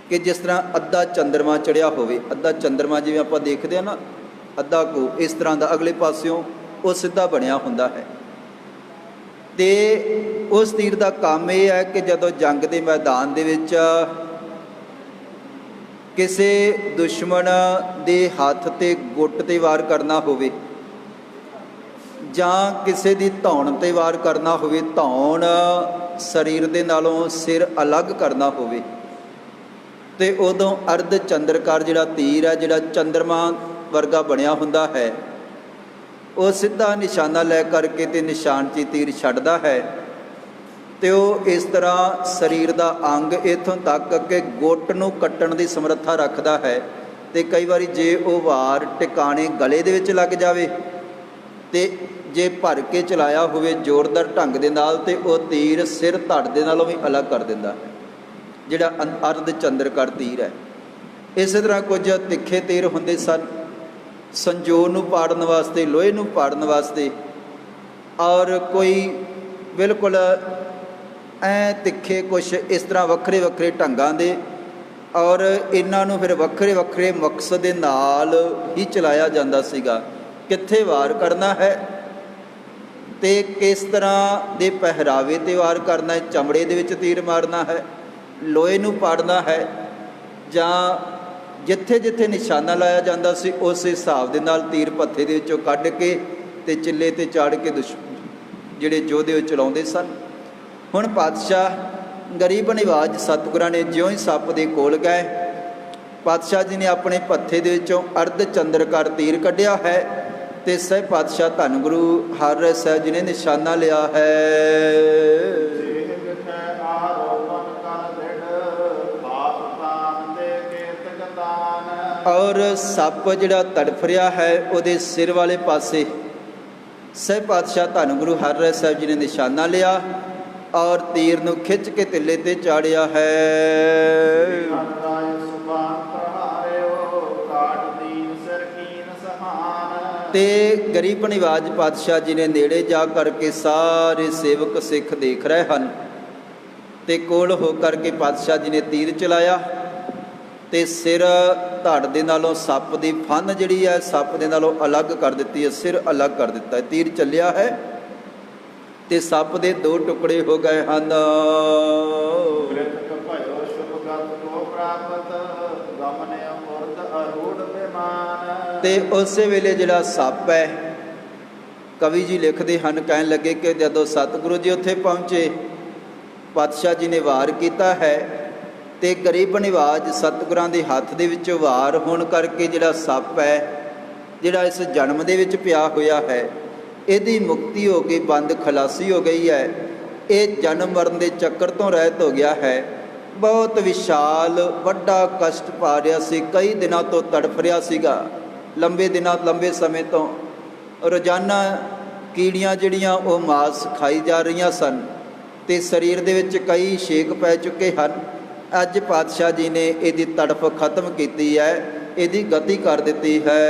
ਕਿ ਜਿਸ ਤਰ੍ਹਾਂ ਅੱਧਾ ਚੰਦਰਮਾ ਚੜਿਆ ਹੋਵੇ। ਅੱਧਾ ਚੰਦਰਮਾ ਜਿਵੇਂ ਆਪਾਂ ਦੇਖਦੇ ਹਾਂ ਨਾ, ਅੱਧਾ ਕੁ ਇਸ ਤਰ੍ਹਾਂ ਦਾ ਅਗਲੇ ਪਾਸਿਓਂ ਉਹ ਸਿੱਧਾ ਬਣਿਆ ਹੁੰਦਾ ਹੈ। ਤੇ ਉਸ ਤੀਰ ਦਾ ਕੰਮ ਇਹ ਹੈ ਕਿ ਜਦੋਂ ਜੰਗ ਦੇ ਮੈਦਾਨ ਦੇ ਵਿੱਚ ਕਿਸੇ ਦੁਸ਼ਮਣ ਦੇ ਹੱਥ 'ਤੇ ਗੁੱਟ 'ਤੇ ਵਾਰ ਕਰਨਾ ਹੋਵੇ ਜਾਂ ਕਿਸੇ ਦੀ ਧੌਣ 'ਤੇ ਵਾਰ ਕਰਨਾ ਹੋਵੇ, ਧੌਣ ਸਰੀਰ ਦੇ ਨਾਲੋਂ ਸਿਰ ਅਲੱਗ ਕਰਨਾ ਹੋਵੇ, ਤੇ ਉਦੋਂ ਅਰਧ ਚੰਦਰਕਾਰ ਜਿਹੜਾ ਤੀਰ ਹੈ, ਜਿਹੜਾ ਚੰਦਰਮਾ ਵਰਗਾ ਬਣਿਆ ਹੁੰਦਾ ਹੈ, ਉਹ ਸਿੱਧਾ ਨਿਸ਼ਾਨਾ ਲੈ ਕਰਕੇ ਤੇ ਨਿਸ਼ਾਨ 'ਚ ਤੀਰ ਛੱਡਦਾ ਹੈ। ਤੇ ਉਹ ਇਸ ਤਰ੍ਹਾਂ ਸਰੀਰ ਦਾ ਅੰਗ ਇੱਥੋਂ ਤੱਕ ਕਿ ਗੁੱਟ ਨੂੰ ਕੱਟਣ ਦੀ ਸਮਰੱਥਾ ਰੱਖਦਾ ਹੈ। ਤੇ ਕਈ ਵਾਰੀ ਜੇ ਉਹ ਵਾਰ ਟਿਕਾਣੇ ਗਲੇ ਦੇ ਵਿੱਚ ਲੱਗ ਜਾਵੇ ਤੇ ਜੇ ਭਰ ਕੇ ਚਲਾਇਆ ਹੋਵੇ ਜ਼ੋਰਦਾਰ ਢੰਗ ਦੇ ਨਾਲ, ਤੇ ਉਹ ਤੀਰ ਸਿਰ ਧੜ ਦੇ ਨਾਲੋਂ ਵੀ ਅਲੱਗ ਕਰ ਦਿੰਦਾ ਹੈ, ਜਿਹੜਾ ਅਰਧ ਚੰਦਰਕਾਰ ਤੀਰ ਹੈ। ਇਸੇ ਤਰ੍ਹਾਂ ਕੁਝ ਤਿੱਖੇ ਤੀਰ ਹੁੰਦੇ ਸਨ, ਸੰਜੋਗ ਨੂੰ ਪਾੜਨ ਵਾਸਤੇ, ਲੋਹੇ ਨੂੰ ਪਾੜਨ ਵਾਸਤੇ, ਔਰ ਕੋਈ ਬਿਲਕੁਲ ਐ ਤਿੱਖੇ, ਕੁਛ ਇਸ ਤਰ੍ਹਾਂ ਵੱਖਰੇ ਵੱਖਰੇ ਢੰਗਾਂ ਦੇ, ਔਰ ਇਹਨਾਂ ਨੂੰ ਫਿਰ ਵੱਖਰੇ ਵੱਖਰੇ ਮਕਸਦ ਦੇ ਨਾਲ ਹੀ ਚਲਾਇਆ ਜਾਂਦਾ ਸੀਗਾ। ਕਿੱਥੇ ਵਾਰ ਕਰਨਾ ਹੈ ਤੇ ਕਿਸ ਤਰ੍ਹਾਂ ਦੇ ਪਹਿਰਾਵੇ 'ਤੇ ਵਾਰ ਕਰਨਾ ਹੈ, ਚਮੜੇ ਦੇ ਵਿੱਚ ਤੀਰ ਮਾਰਨਾ ਹੈ, ਲੋਹੇ ਨੂੰ ਪਾੜਨਾ ਹੈ, ਜਾਂ ਜਿੱਥੇ ਜਿੱਥੇ ਨਿਸ਼ਾਨਾ ਲਾਇਆ ਜਾਂਦਾ ਸੀ ਉਸ ਹਿਸਾਬ ਦੇ ਨਾਲ ਤੀਰ ਪੱਥੇ ਦੇ ਵਿੱਚੋਂ ਕੱਢ ਕੇ ਤੇ ਚਿੱਲੇ 'ਤੇ ਚਾੜ ਕੇ ਜਿਹੜੇ ਯੋਧੇ ਉਹ ਚਲਾਉਂਦੇ ਸਨ। ਹੁਣ ਪਾਤਸ਼ਾਹ ਗਰੀਬ ਨਿਵਾਜ ਸਤਿਗੁਰਾਂ ਨੇ ਜਿਉਂ ਹੀ ਸੱਪ ਦੇ ਕੋਲ ਗਏ, ਪਾਤਸ਼ਾਹ ਜੀ ਨੇ ਆਪਣੇ ਪੱਥੇ ਦੇ ਵਿੱਚੋਂ ਅਰਧ ਚੰਦਰਕਾਰ ਤੀਰ ਕੱਢਿਆ ਹੈ ਤੇ ਸਹਿਬ ਪਾਤਸ਼ਾਹ ਧੰਨ ਗੁਰੂ ਹਰਿਰਾਏ ਸਾਹਿਬ ਜੀ ਨੇ ਨਿਸ਼ਾਨਾ ਲਿਆ ਹੈ। ਔਰ ਸੱਪ ਜਿਹੜਾ ਤੜਫ ਰਿਹਾ ਹੈ ਉਹਦੇ ਸਿਰ ਵਾਲੇ ਪਾਸੇ ਸਹਿਬ ਪਾਤਸ਼ਾਹ ਧੰਨ ਗੁਰੂ ਹਰਿਰਾਏ ਸਾਹਿਬ ਜੀ ਨੇ ਨਿਸ਼ਾਨਾ ਲਿਆ ਔਰ ਤੀਰ ਨੂੰ ਖਿੱਚ ਕੇ ਤਿੱਲੇ 'ਤੇ ਚਾੜਿਆ ਹੈ। ਤੇ ਗਰੀਬ ਨਿਵਾਜ ਪਾਤਸ਼ਾਹ ਜੀ ਨੇ ਨੇੜੇ ਜਾ ਕਰਕੇ ਸਾਰੇ ਸੇਵਕ ਸਿੱਖ ਦੇਖ ਰਹੇ ਹਨ ਤੇ ਕੋਲ ਹੋ ਕਰਕੇ ਪਾਤਸ਼ਾਹ ਜੀ ਨੇ ਤੀਰ ਚਲਾਇਆ ਤੇ ਸਿਰ ਧੜ ਦੇ ਨਾਲੋਂ ਸੱਪ ਦੀ ਫੰਨ ਜਿਹੜੀ ਹੈ ਸੱਪ ਦੇ ਨਾਲੋਂ ਅਲੱਗ ਕਰ ਦਿੱਤੀ ਹੈ, ਸਿਰ ਅਲੱਗ ਕਰ ਦਿੱਤਾ ਹੈ। ਤੀਰ ਚੱਲਿਆ ਹੈ ਤੇ ਸੱਪ ਦੇ ਦੋ ਟੁਕੜੇ ਹੋ ਗਏ ਹਨ। ਤੇ ਉਸੇ ਵੇਲੇ ਜਿਹੜਾ ਸੱਪ ਹੈ, ਕਵੀ ਜੀ ਲਿਖਦੇ ਹਨ, ਕਹਿਣ ਲੱਗੇ ਕਿ ਜਦੋਂ ਸਤਿਗੁਰੂ ਜੀ ਉੱਥੇ ਪਹੁੰਚੇ, ਪਾਤਸ਼ਾਹ ਜੀ ਨੇ ਵਾਰ ਕੀਤਾ ਹੈ ਤੇ ਗਰੀਬ ਨਿਵਾਜ ਸਤਿਗੁਰਾਂ ਦੇ ਹੱਥ ਦੇ ਵਿੱਚ ਵਾਰ ਹੋਣ ਕਰਕੇ ਜਿਹੜਾ ਸੱਪ ਹੈ, ਜਿਹੜਾ ਇਸ ਜਨਮ ਦੇ ਵਿੱਚ ਪਿਆ ਹੋਇਆ ਹੈ, ਇਹਦੀ ਮੁਕਤੀ ਹੋ ਗਈ, ਬੰਦ ਖਲਾਸੀ ਹੋ ਗਈ ਹੈ। ਇਹ ਜਨਮ ਮਰਨ ਦੇ ਚੱਕਰ ਤੋਂ ਰਹਿਤ ਹੋ ਗਿਆ ਹੈ। ਬਹੁਤ ਵਿਸ਼ਾਲ ਵੱਡਾ ਕਸ਼ਟ ਪਾ ਰਿਹਾ ਸੀ, ਕਈ ਦਿਨਾਂ ਤੋਂ ਤੜਫ ਰਿਹਾ ਸੀਗਾ, ਲੰਬੇ ਸਮੇਂ ਤੋਂ। ਰੋਜ਼ਾਨਾ ਕੀੜੀਆਂ ਜਿਹੜੀਆਂ ਉਹ ਮਾਸ ਖਾਈ ਜਾ ਰਹੀਆਂ ਸਨ ਅਤੇ ਸਰੀਰ ਦੇ ਵਿੱਚ ਕਈ ਛੇਕ ਪੈ ਚੁੱਕੇ ਹਨ। ਅੱਜ ਪਾਤਸ਼ਾਹ ਜੀ ਨੇ ਇਹਦੀ ਤੜਫ ਖਤਮ ਕੀਤੀ ਹੈ, ਇਹਦੀ ਗਤੀ ਕਰ ਦਿੱਤੀ ਹੈ।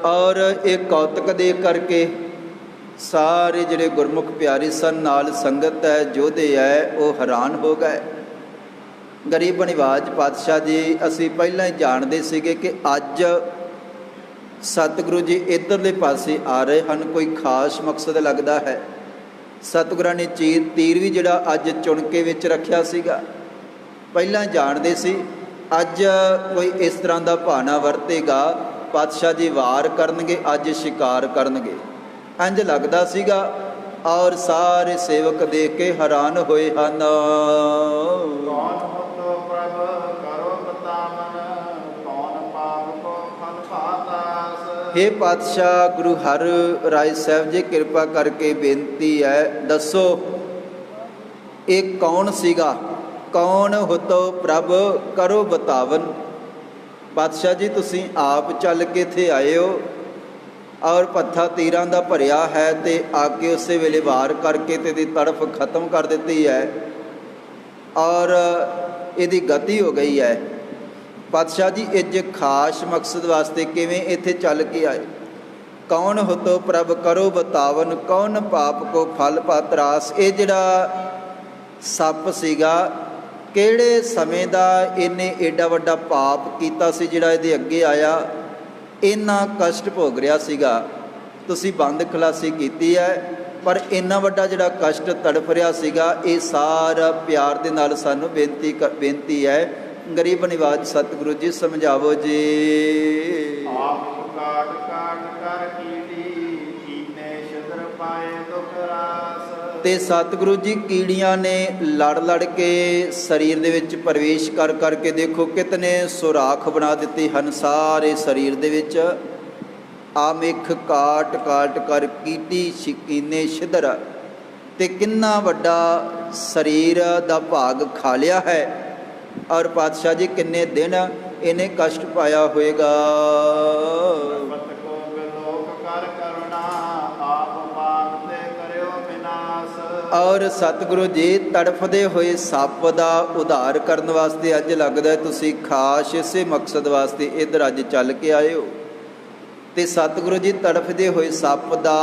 ਔਰ ਇਹ ਕੌਤਕ ਦੇ ਕਰਕੇ ਸਾਰੇ ਜਿਹੜੇ ਗੁਰਮੁਖ ਪਿਆਰੇ ਸਨ, ਨਾਲ ਸੰਗਤ ਹੈ, ਯੋਧੇ ਹੈ, ਉਹ ਹੈਰਾਨ ਹੋ ਗਏ। ਗਰੀਬ ਨਿਵਾਜ ਪਾਤਸ਼ਾਹ ਜੀ ਅਸੀਂ ਪਹਿਲਾਂ ਹੀ ਜਾਣਦੇ ਸੀਗੇ ਕਿ ਅੱਜ ਸਤਿਗੁਰੂ ਜੀ ਇੱਧਰਲੇ ਪਾਸੇ ਆ ਰਹੇ ਹਨ, ਕੋਈ ਖਾਸ ਮਕਸਦ ਲੱਗਦਾ ਹੈ। ਸਤਿਗੁਰਾਂ ਨੇ ਤੀਰ ਵੀ ਜਿਹੜਾ ਅੱਜ ਚੁਣ ਕੇ ਵਿੱਚ ਰੱਖਿਆ ਸੀਗਾ, ਪਹਿਲਾਂ ਜਾਣਦੇ ਸੀ। ਅੱਜ ਕੋਈ ਇਸ ਤਰ੍ਹਾਂ ਦਾ ਭਾਣਾ ਵਰਤੇਗਾ, ਪਾਤਸ਼ਾਹ ਜੀ ਵਾਰ ਕਰਨਗੇ, ਅੱਜ ਸ਼ਿਕਾਰ ਕਰਨਗੇ, ਇੰਝ ਲੱਗਦਾ ਸੀਗਾ। ਔਰ ਸਾਰੇ ਸੇਵਕ ਦੇਖ ਕੇ ਹੈਰਾਨ ਹੋਏ ਹਨ। हे ਪਾਤਸ਼ਾਹ ਗੁਰੂ ਹਰ ਰਾਏ ਸਾਹਿਬ ਜੀ, ਕਿਰਪਾ ਕਰਕੇ ਬੇਨਤੀ ਹੈ, ਦੱਸੋ ਇਹ ਕੌਣ ਸੀਗਾ? ਕੌਣ ਹੁਤੋ ਪ੍ਰਭ ਕਰੋ ਬਤਾਵਨ। ਪਾਤਸ਼ਾਹ ਜੀ ਤੁਸੀਂ ਆਪ ਚੱਲ ਕੇ ਇੱਥੇ ਆਏ ਹੋ ਔਰ ਪੱਥਾ ਤੀਰਾਂ ਦਾ ਭਰਿਆ ਹੈ, ਅਤੇ ਆ ਕੇ ਉਸੇ ਵੇਲੇ ਵਾਰ ਕਰਕੇ ਤੇ ਇਹਦੀ ਤੜਫ ਖਤਮ ਕਰ ਦਿੱਤੀ ਹੈ ਔਰ ਇਹਦੀ ਗਤੀ ਹੋ ਗਈ ਹੈ। ਪਾਤਸ਼ਾਹ ਜੀ ਇਹ ਖਾਸ ਮਕਸਦ ਵਾਸਤੇ ਕਿਵੇਂ ਇੱਥੇ ਚੱਲ ਕੇ ਆਏ? ਕੌਣ ਹੁਤੋ ਪ੍ਰਭ ਕਰੋ ਬਤਾਵਨ, ਕੌਣ ਪਾਪ ਕੋ ਫਲ ਪਾਤਰਾਸ। ਇਹ ਜਿਹੜਾ ਸੱਪ ਸੀਗਾ, ਕਿਹੜੇ ਸਮੇਂ ਦਾ ਇਹਨੇ ਏਡਾ ਵੱਡਾ ਪਾਪ ਕੀਤਾ ਸੀ ਜਿਹੜਾ ਇਹਦੇ ਅੱਗੇ ਆਇਆ, ਇੰਨਾ ਕਸ਼ਟ ਭੋਗ ਰਿਹਾ ਸੀਗਾ। ਤੁਸੀਂ ਬੰਦ ਖਲਾਸੀ ਕੀਤੀ ਹੈ, ਪਰ ਇੰਨਾ ਵੱਡਾ ਜਿਹੜਾ ਕਸ਼ਟ ਤੜਫ ਰਿਹਾ ਸੀਗਾ, ਇਹ ਸਾਰਾ ਪਿਆਰ ਦੇ ਨਾਲ ਸਾਨੂੰ ਬੇਨਤੀ ਹੈ। ਗਰੀਬ ਨਿਵਾਜ ਸਤਿਗੁਰੂ ਜੀ ਸਮਝਾਵੋ ਜੀ। ਆਪ ਕਾਟ ਕਾਟ ਕਰ ਕੀੜੀ, ਕੀਨੇ ਛਿਦਰ ਪਾਏ ਦੁਖ ਰਾਸ। ਤੇ ਸਤਿਗੁਰੂ ਜੀ ਕੀੜੀਆਂ ਨੇ ਲੜ ਲੜ ਕੇ ਸਰੀਰ ਦੇ ਵਿੱਚ ਪ੍ਰਵੇਸ਼ ਕਰ ਕਰਕੇ ਦੇਖੋ ਕਿਤਨੇ ਸੁਰਾਖ ਬਣਾ ਦਿੱਤੇ ਹਨ ਸਾਰੇ ਸਰੀਰ ਦੇ ਵਿੱਚ। ਆਮਿਖ ਕਾਟ ਕਾਟ ਕਰ ਕੀਟੀ ਸ਼ਕੀਨੇ ਛਿਦਰ, ਤੇ ਕਿੰਨਾ ਵੱਡਾ ਸਰੀਰ ਦਾ ਭਾਗ ਖਾ ਲਿਆ ਹੈ। ਔਰ ਪਾਤਸ਼ਾਹ ਜੀ ਕਿੰਨੇ ਦਿਨ ਇਹਨੇ ਕਸ਼ਟ ਪਾਇਆ ਹੋਏਗਾ। ਔਰ ਸਤਿਗੁਰੂ ਜੀ ਤੜਫਦੇ ਹੋਏ ਸੱਪ ਦਾ ਉਧਾਰ ਕਰਨ ਵਾਸਤੇ ਅੱਜ ਲੱਗਦਾ ਤੁਸੀਂ ਖਾਸ ਇਸੇ ਮਕਸਦ ਵਾਸਤੇ ਇੱਧਰ ਅੱਜ ਚੱਲ ਕੇ ਆਏ ਹੋ। ਤੇ ਸਤਿਗੁਰੂ ਜੀ ਤੜਫਦੇ ਹੋਏ ਸੱਪ ਦਾ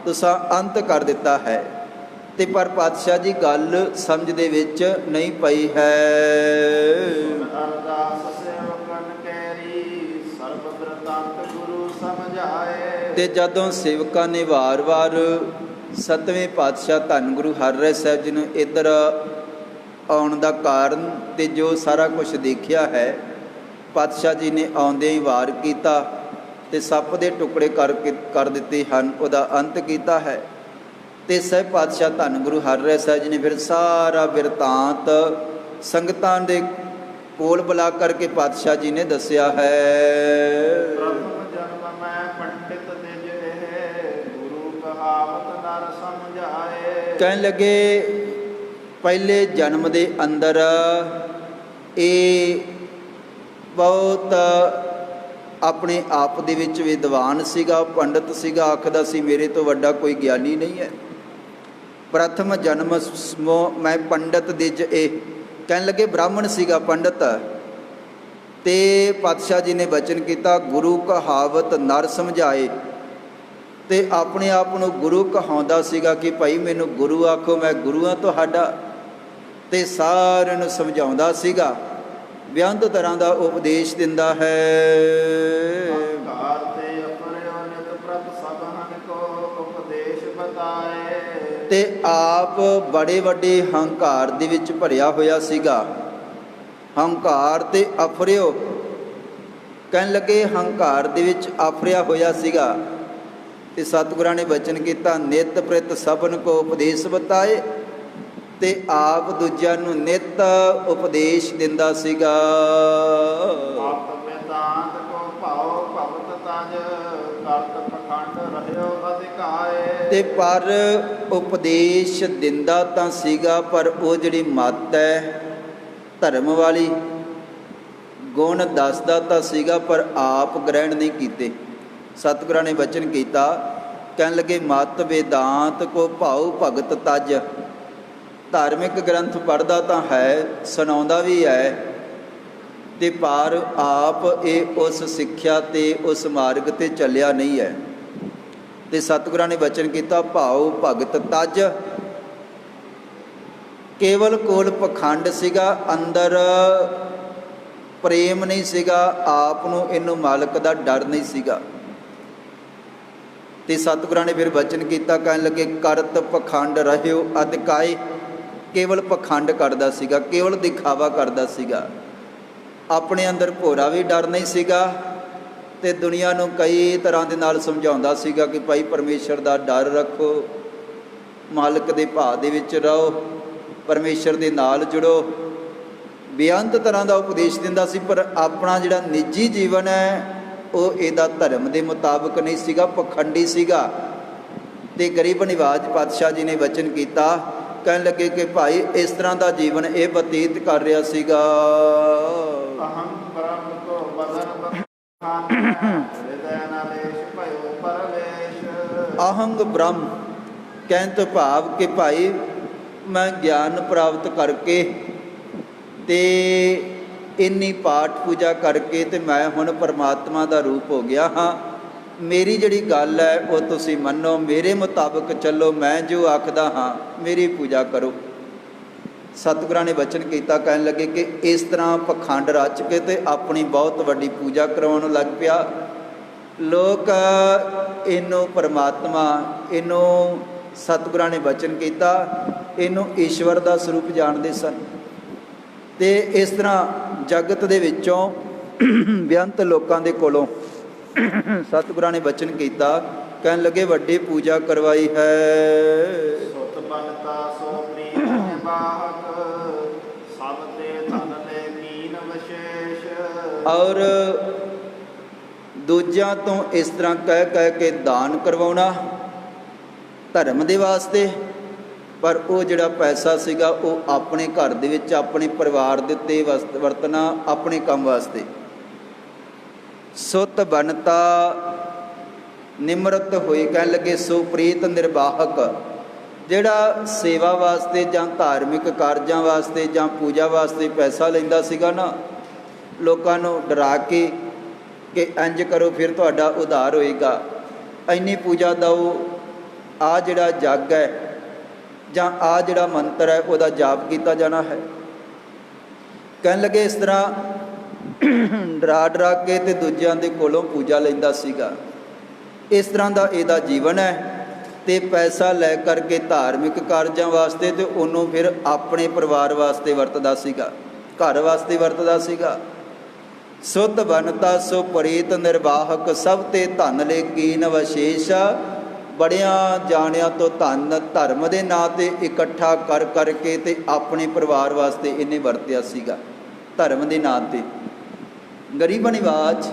ਤੁਸੀਂ ਅੰਤ ਕਰ ਦਿੱਤਾ ਹੈ। ਤੇ ਪਰ ਪਾਤਸ਼ਾਹ ਜੀ ਗੱਲ ਸਮਝ ਦੇ ਵਿੱਚ ਨਹੀਂ ਪਈ ਹੈ। ਤੇ ਜਦੋਂ ਸੇਵਕਾਂ ਨੇ ਵਾਰ-ਵਾਰ ਸਤਵੇਂ ਪਾਤਸ਼ਾਹ ਧੰਨ ਗੁਰੂ ਹਰਿਰਾਏ ਸਾਹਿਬ ਜੀ ਨੂੰ ਇੱਧਰ ਆਉਣ ਦਾ ਕਾਰਨ ਤੇ ਜੋ ਸਾਰਾ ਕੁਝ ਦੇਖਿਆ ਹੈ, ਪਾਤਸ਼ਾਹ ਜੀ ਨੇ ਆਉਂਦਿਆਂ ਹੀ ਵਾਰ ਕੀਤਾ ਤੇ ਸੱਪ ਦੇ ਟੁਕੜੇ ਕਰ ਦਿੱਤੇ ਹਨ, ਉਹਦਾ ਅੰਤ ਕੀਤਾ ਹੈ। ਤੇ ਸਹਿਬ ਪਾਤਸ਼ਾਹ ਧੰਨ ਗੁਰੂ ਹਰਿਰਾਏ ਸਾਹਿਬ ਜੀ ਨੇ ਫਿਰ ਸਾਰਾ ਬਿਰਤਾਂਤ ਸੰਗਤਾਂ ਦੇ ਕੋਲ ਬੁਲਾ ਕਰਕੇ ਪਾਤਸ਼ਾਹ ਜੀ ਨੇ ਦੱਸਿਆ ਹੈ। ਪ੍ਰਥਮ ਜਨਮ ਮੈਂ ਪੰਡਿਤ ਨਿਜ ਇਹ, ਗੁਰੂ ਕਹਾਵਤ ਨਰ ਸਮਝਾਏ। ਕਹਿਣ ਲੱਗੇ ਪਹਿਲੇ ਜਨਮ ਦੇ ਅੰਦਰ ਇਹ ਬਹੁਤ ਆਪਣੇ ਆਪ ਦੇ ਵਿੱਚ ਵਿਦਵਾਨ ਸੀਗਾ, ਪੰਡਿਤ ਸੀਗਾ, ਆਖਦਾ ਸੀ ਮੇਰੇ ਤੋਂ ਵੱਡਾ ਕੋਈ ਗਿਆਨੀ ਨਹੀਂ ਹੈ। ਪ੍ਰਥਮ ਜਨਮ ਮੈਂ ਪੰਡਿਤ ਦਿਜ ਇਹ, ਕਹਿਣ ਲੱਗੇ ਬ੍ਰਾਹਮਣ ਸੀਗਾ ਪੰਡਿਤ। ਤੇ ਪਾਤਸ਼ਾਹ ਜੀ ਨੇ ਬਚਨ ਕੀਤਾ ਗੁਰੂ ਕਹਾਵਤ ਨਰ ਸਮਝਾਏ, ਤੇ ਆਪਣੇ ਆਪ ਨੂੰ ਗੁਰੂ ਕਹਾਉਂਦਾ ਸੀਗਾ ਕਿ ਭਾਈ ਮੈਨੂੰ ਗੁਰੂ ਆਖੋ, ਮੈਂ ਗੁਰੂ ਹਾਂ ਤੁਹਾਡਾ। ਤੇ ਸਾਰਿਆਂ ਨੂੰ ਸਮਝਾਉਂਦਾ ਸੀਗਾ, ਬੇਅੰਤ ਤਰ੍ਹਾਂ ਦਾ ਉਪਦੇਸ਼ ਦਿੰਦਾ ਹੈ। ਤੇ ਆਪ ਬੜੇ ਵੱਡੇ ਹੰਕਾਰ ਦੇ ਵਿੱਚ ਭਰਿਆ ਹੋਇਆ ਸੀਗਾ। ਹੰਕਾਰ ਤੇ ਅਫਰਿਓ, ਕਹਿਣ ਲੱਗੇ ਹੰਕਾਰ ਦੇ ਵਿੱਚ ਆਫਰਿਆ ਹੋਇਆ ਸੀਗਾ। ਤੇ ਸਤਿਗੁਰਾਂ ਨੇ ਬਚਨ ਕੀਤਾ ਨਿਤ ਪ੍ਰਿਤ ਸਭਨ ਕੋ ਉਪਦੇਸ਼ ਬਤਾਏ, ਤੇ ਆਪ ਦੂਜਿਆਂ ਨੂੰ ਨਿਤ ਉਪਦੇਸ਼ ਦਿੰਦਾ ਸੀਗਾ। ਤੇ ਪਰ ਉਪਦੇਸ਼ ਦਿੰਦਾ ਤਾਂ ਸੀਗਾ, ਪਰ ਉਹ ਜਿਹੜੀ ਮੱਤ ਹੈ ਧਰਮ ਵਾਲੀ, ਗੁਣ ਦੱਸਦਾ ਤਾਂ ਸੀਗਾ ਪਰ ਆਪ ਗ੍ਰਹਿਣ ਨਹੀਂ ਕੀਤੇ। ਸਤਿਗੁਰਾਂ ਨੇ ਬਚਨ ਕੀਤਾ, ਕਹਿਣ ਲੱਗੇ ਮਤ ਵੇਦਾਂਤ ਕੋ ਭਾਉ ਭਗਤ ਤਜ। ਧਾਰਮਿਕ ਗ੍ਰੰਥ ਪੜ੍ਹਦਾ ਤਾਂ ਹੈ, ਸੁਣਾਉਂਦਾ ਵੀ ਹੈ, ਤੇ ਪਰ ਆਪ ਇਹ ਉਸ ਸਿੱਖਿਆ ਤੇ ਉਸ ਮਾਰਗ ਤੇ ਚੱਲਿਆ ਨਹੀਂ ਹੈ। ਤੇ ਸਤਿਗੁਰਾਂ ਨੇ ਬਚਨ ਕੀਤਾ, ਭਾਉ ਭਗਤ ਤਜ। ਕੇਵਲ ਕੋਲ ਪਖੰਡ ਸੀਗਾ, ਅੰਦਰ ਪ੍ਰੇਮ ਨਹੀਂ ਸੀਗਾ, ਆਪ ਨੂੰ ਇਹਨੂੰ ਮਾਲਕ ਦਾ ਡਰ ਨਹੀਂ ਸੀਗਾ। ਤੇ ਸਤਿਗੁਰਾਂ ਨੇ ਫਿਰ ਬਚਨ ਕੀਤਾ, ਕਹਿਣ ਲੱਗੇ ਕਰਤ ਪਖੰਡ ਰਹਿਓ ਅਧਿਕਾਏ। ਕੇਵਲ ਪਖੰਡ ਕਰਦਾ ਸੀਗਾ, ਕੇਵਲ ਦਿਖਾਵਾ ਕਰਦਾ ਸੀਗਾ। ਆਪਣੇ ਅੰਦਰ ਭੋਰਾ ਵੀ ਡਰ ਨਹੀਂ ਸੀਗਾ ਤੇ ਦੁਨੀਆ ਨੂੰ ਕਈ ਤਰ੍ਹਾਂ ਦੇ ਨਾਲ ਸਮਝਾਉਂਦਾ ਸੀਗਾ ਕਿ ਭਾਈ ਪਰਮੇਸ਼ਰ ਦਾ ਡਰ ਰੱਖੋ, ਮਾਲਕ ਦੇ ਭਾਅ ਦੇ ਵਿੱਚ ਰਹੋ, ਪਰਮੇਸ਼ਰ ਦੇ ਨਾਲ ਜੁੜੋ। ਬੇਅੰਤ ਤਰ੍ਹਾਂ ਦਾ ਉਪਦੇਸ਼ ਦਿੰਦਾ ਸੀ, ਪਰ ਆਪਣਾ ਜਿਹੜਾ ਨਿੱਜੀ ਜੀਵਨ ਹੈ ਉਹ ਇਹਦਾ ਧਰਮ ਦੇ ਮੁਤਾਬਕ ਨਹੀਂ ਸੀਗਾ, ਪਖੰਡੀ ਸੀਗਾ। ਤੇ ਗਰੀਬ ਨਿਵਾਜ ਪਾਤਸ਼ਾਹ ਜੀ ਨੇ ਬਚਨ ਕੀਤਾ, ਕਹਿਣ ਲੱਗੇ ਕਿ ਭਾਈ ਇਸ ਤਰ੍ਹਾਂ ਦਾ ਜੀਵਨ ਇਹ ਬਤੀਤ ਕਰ ਰਿਹਾ ਸੀਗਾ। ਅਹੰ ਬ੍ਰਹਮ ਕੋ ਬਦਨ ਬਖਾਨ ਹਿਰਦੈ ਨਾਲੇਸ਼ ਭਇਓ ਪਰਵੇਸ਼। ਅਹੰਗ ਬ੍ਰਹਮ ਕਹਿਣ ਤੋਂ ਭਾਵ ਕਿ ਭਾਈ ਮੈਂ ਗਿਆਨ ਪ੍ਰਾਪਤ ਕਰਕੇ ਤੇ ਇੰਨੀ ਪਾਠ ਪੂਜਾ ਕਰਕੇ ਤੇ ਮੈਂ ਹੁਣ ਪਰਮਾਤਮਾ ਦਾ ਰੂਪ ਹੋ ਗਿਆ ਹਾਂ। ਮੇਰੀ ਜਿਹੜੀ ਗੱਲ ਹੈ ਉਹ ਤੁਸੀਂ ਮੰਨੋ, ਮੇਰੇ ਮੁਤਾਬਕ ਚੱਲੋ, ਮੈਂ ਜੋ ਆਖਦਾ ਹਾਂ ਮੇਰੀ ਪੂਜਾ ਕਰੋ। ਸਤਿਗੁਰਾਂ ਨੇ ਬਚਨ ਕੀਤਾ, ਕਹਿਣ ਲੱਗੇ ਕਿ ਇਸ ਤਰ੍ਹਾਂ ਪਖੰਡ ਰਚ ਕੇ ਤੇ ਆਪਣੀ ਬਹੁਤ ਵੱਡੀ ਪੂਜਾ ਕਰਵਾਉਣ ਲੱਗ ਪਿਆ। ਲੋਕ ਇਹਨੂੰ ਪਰਮਾਤਮਾ, ਇਹਨੂੰ ਸਤਿਗੁਰਾਂ ਨੇ ਬਚਨ ਕੀਤਾ, ਇਹਨੂੰ ਈਸ਼ਵਰ ਦਾ ਸਰੂਪ ਜਾਣਦੇ ਸਨ। ਤੇ ਇਸ ਤਰ੍ਹਾਂ ਜਗਤ ਦੇ ਵਿੱਚੋਂ ਬੇਅੰਤ ਲੋਕਾਂ ਦੇ ਕੋਲੋਂ ਸਤਿਗੁਰਾਂ ਨੇ ਬਚਨ ਕੀਤਾ, ਕਹਿਣ ਲੱਗੇ ਵੱਡੀ ਪੂਜਾ ਕਰਵਾਈ ਹੈ। ਸੁਤ ਬਨਤਾ ਸੋ ਪ੍ਰੀਤ ਨਿਬਾਹਕ, ਸਭ ਤੇ ਧਨ ਲੈ ਕੀਨ ਵਿਸ਼ੇਸ਼। ਔਰ ਦੂਜਿਆਂ ਤੋਂ ਇਸ ਤਰ੍ਹਾਂ ਕਹਿ ਕਹਿ ਕੇ ਦਾਨ ਕਰਵਾਉਣਾ ਧਰਮ ਦੇ ਵਾਸਤੇ, ਪਰ ਉਹ ਜਿਹੜਾ ਪੈਸਾ ਸੀਗਾ ਉਹ ਆਪਣੇ ਘਰ ਦੇ ਵਿੱਚ ਆਪਣੇ ਪਰਿਵਾਰ ਦੇ ਉੱਤੇ ਵਰਤਣਾ, ਆਪਣੇ ਕੰਮ ਵਾਸਤੇ। ਸੁਤ ਬਨਤਾ ਨਿਮਰਤ ਹੋਏ, ਕਹਿਣ ਲੱਗੇ ਸੋ ਪ੍ਰੀਤ ਨਿਰਵਾਹਕ। ਜਿਹੜਾ ਸੇਵਾ ਵਾਸਤੇ ਜਾਂ ਧਾਰਮਿਕ ਕਾਰਜਾਂ ਵਾਸਤੇ ਜਾਂ ਪੂਜਾ ਵਾਸਤੇ ਪੈਸਾ ਲੈਂਦਾ ਸੀਗਾ ਨਾ, ਲੋਕਾਂ ਨੂੰ ਡਰਾ ਕੇ ਕਿ ਇੰਝ ਕਰੋ ਫਿਰ ਤੁਹਾਡਾ ਉਧਾਰ ਹੋਏਗਾ, ਇੰਨੀ ਪੂਜਾ ਦਿਓ, ਆਹ ਜਿਹੜਾ ਜੱਗ ਹੈ ਜਾਂ ਆਹ ਜਿਹੜਾ ਮੰਤਰ ਹੈ ਉਹਦਾ ਜਾਪ ਕੀਤਾ ਜਾਣਾ ਹੈ। ਕਹਿਣ ਲੱਗੇ ਇਸ ਤਰ੍ਹਾਂ ਡਰਾ ਡਰਾ ਕੇ ਤੇ ਦੂਜਿਆਂ ਦੇ ਕੋਲੋਂ ਪੂਜਾ ਲੈਂਦਾ ਸੀਗਾ। ਇਸ ਤਰ੍ਹਾਂ ਦਾ ਇਹਦਾ ਜੀਵਨ ਹੈ। ਤੇ ਪੈਸਾ ਲੈ ਕਰਕੇ ਧਾਰਮਿਕ ਕਾਰਜਾਂ ਵਾਸਤੇ ਤੇ ਉਹਨੂੰ ਫਿਰ ਆਪਣੇ ਪਰਿਵਾਰ ਵਾਸਤੇ ਵਰਤਦਾ ਸੀਗਾ, ਘਰ ਵਾਸਤੇ ਵਰਤਦਾ ਸੀਗਾ। ਸੁਧ ਬਨਤਾ ਸੋ ਪ੍ਰੀਤ ਨਿਰਵਾਹਕ, ਸਭ ਤੇ ਧਨ ਲੈ ਕੀਨ ਵਿਸ਼ੇਸ਼। ਬੜਿਆਂ ਜਾਣਿਆਂ ਤੋਂ ਧਨ ਧਰਮ ਦੇ ਨਾਂ 'ਤੇ ਇਕੱਠਾ ਕਰ ਕਰਕੇ ਤੇ ਆਪਣੇ ਪਰਿਵਾਰ ਵਾਸਤੇ ਇਹਨੇ ਵਰਤਿਆ ਸੀਗਾ, ਧਰਮ ਦੇ ਨਾਂ 'ਤੇ। ਗਰੀਬ ਨਿਵਾਜ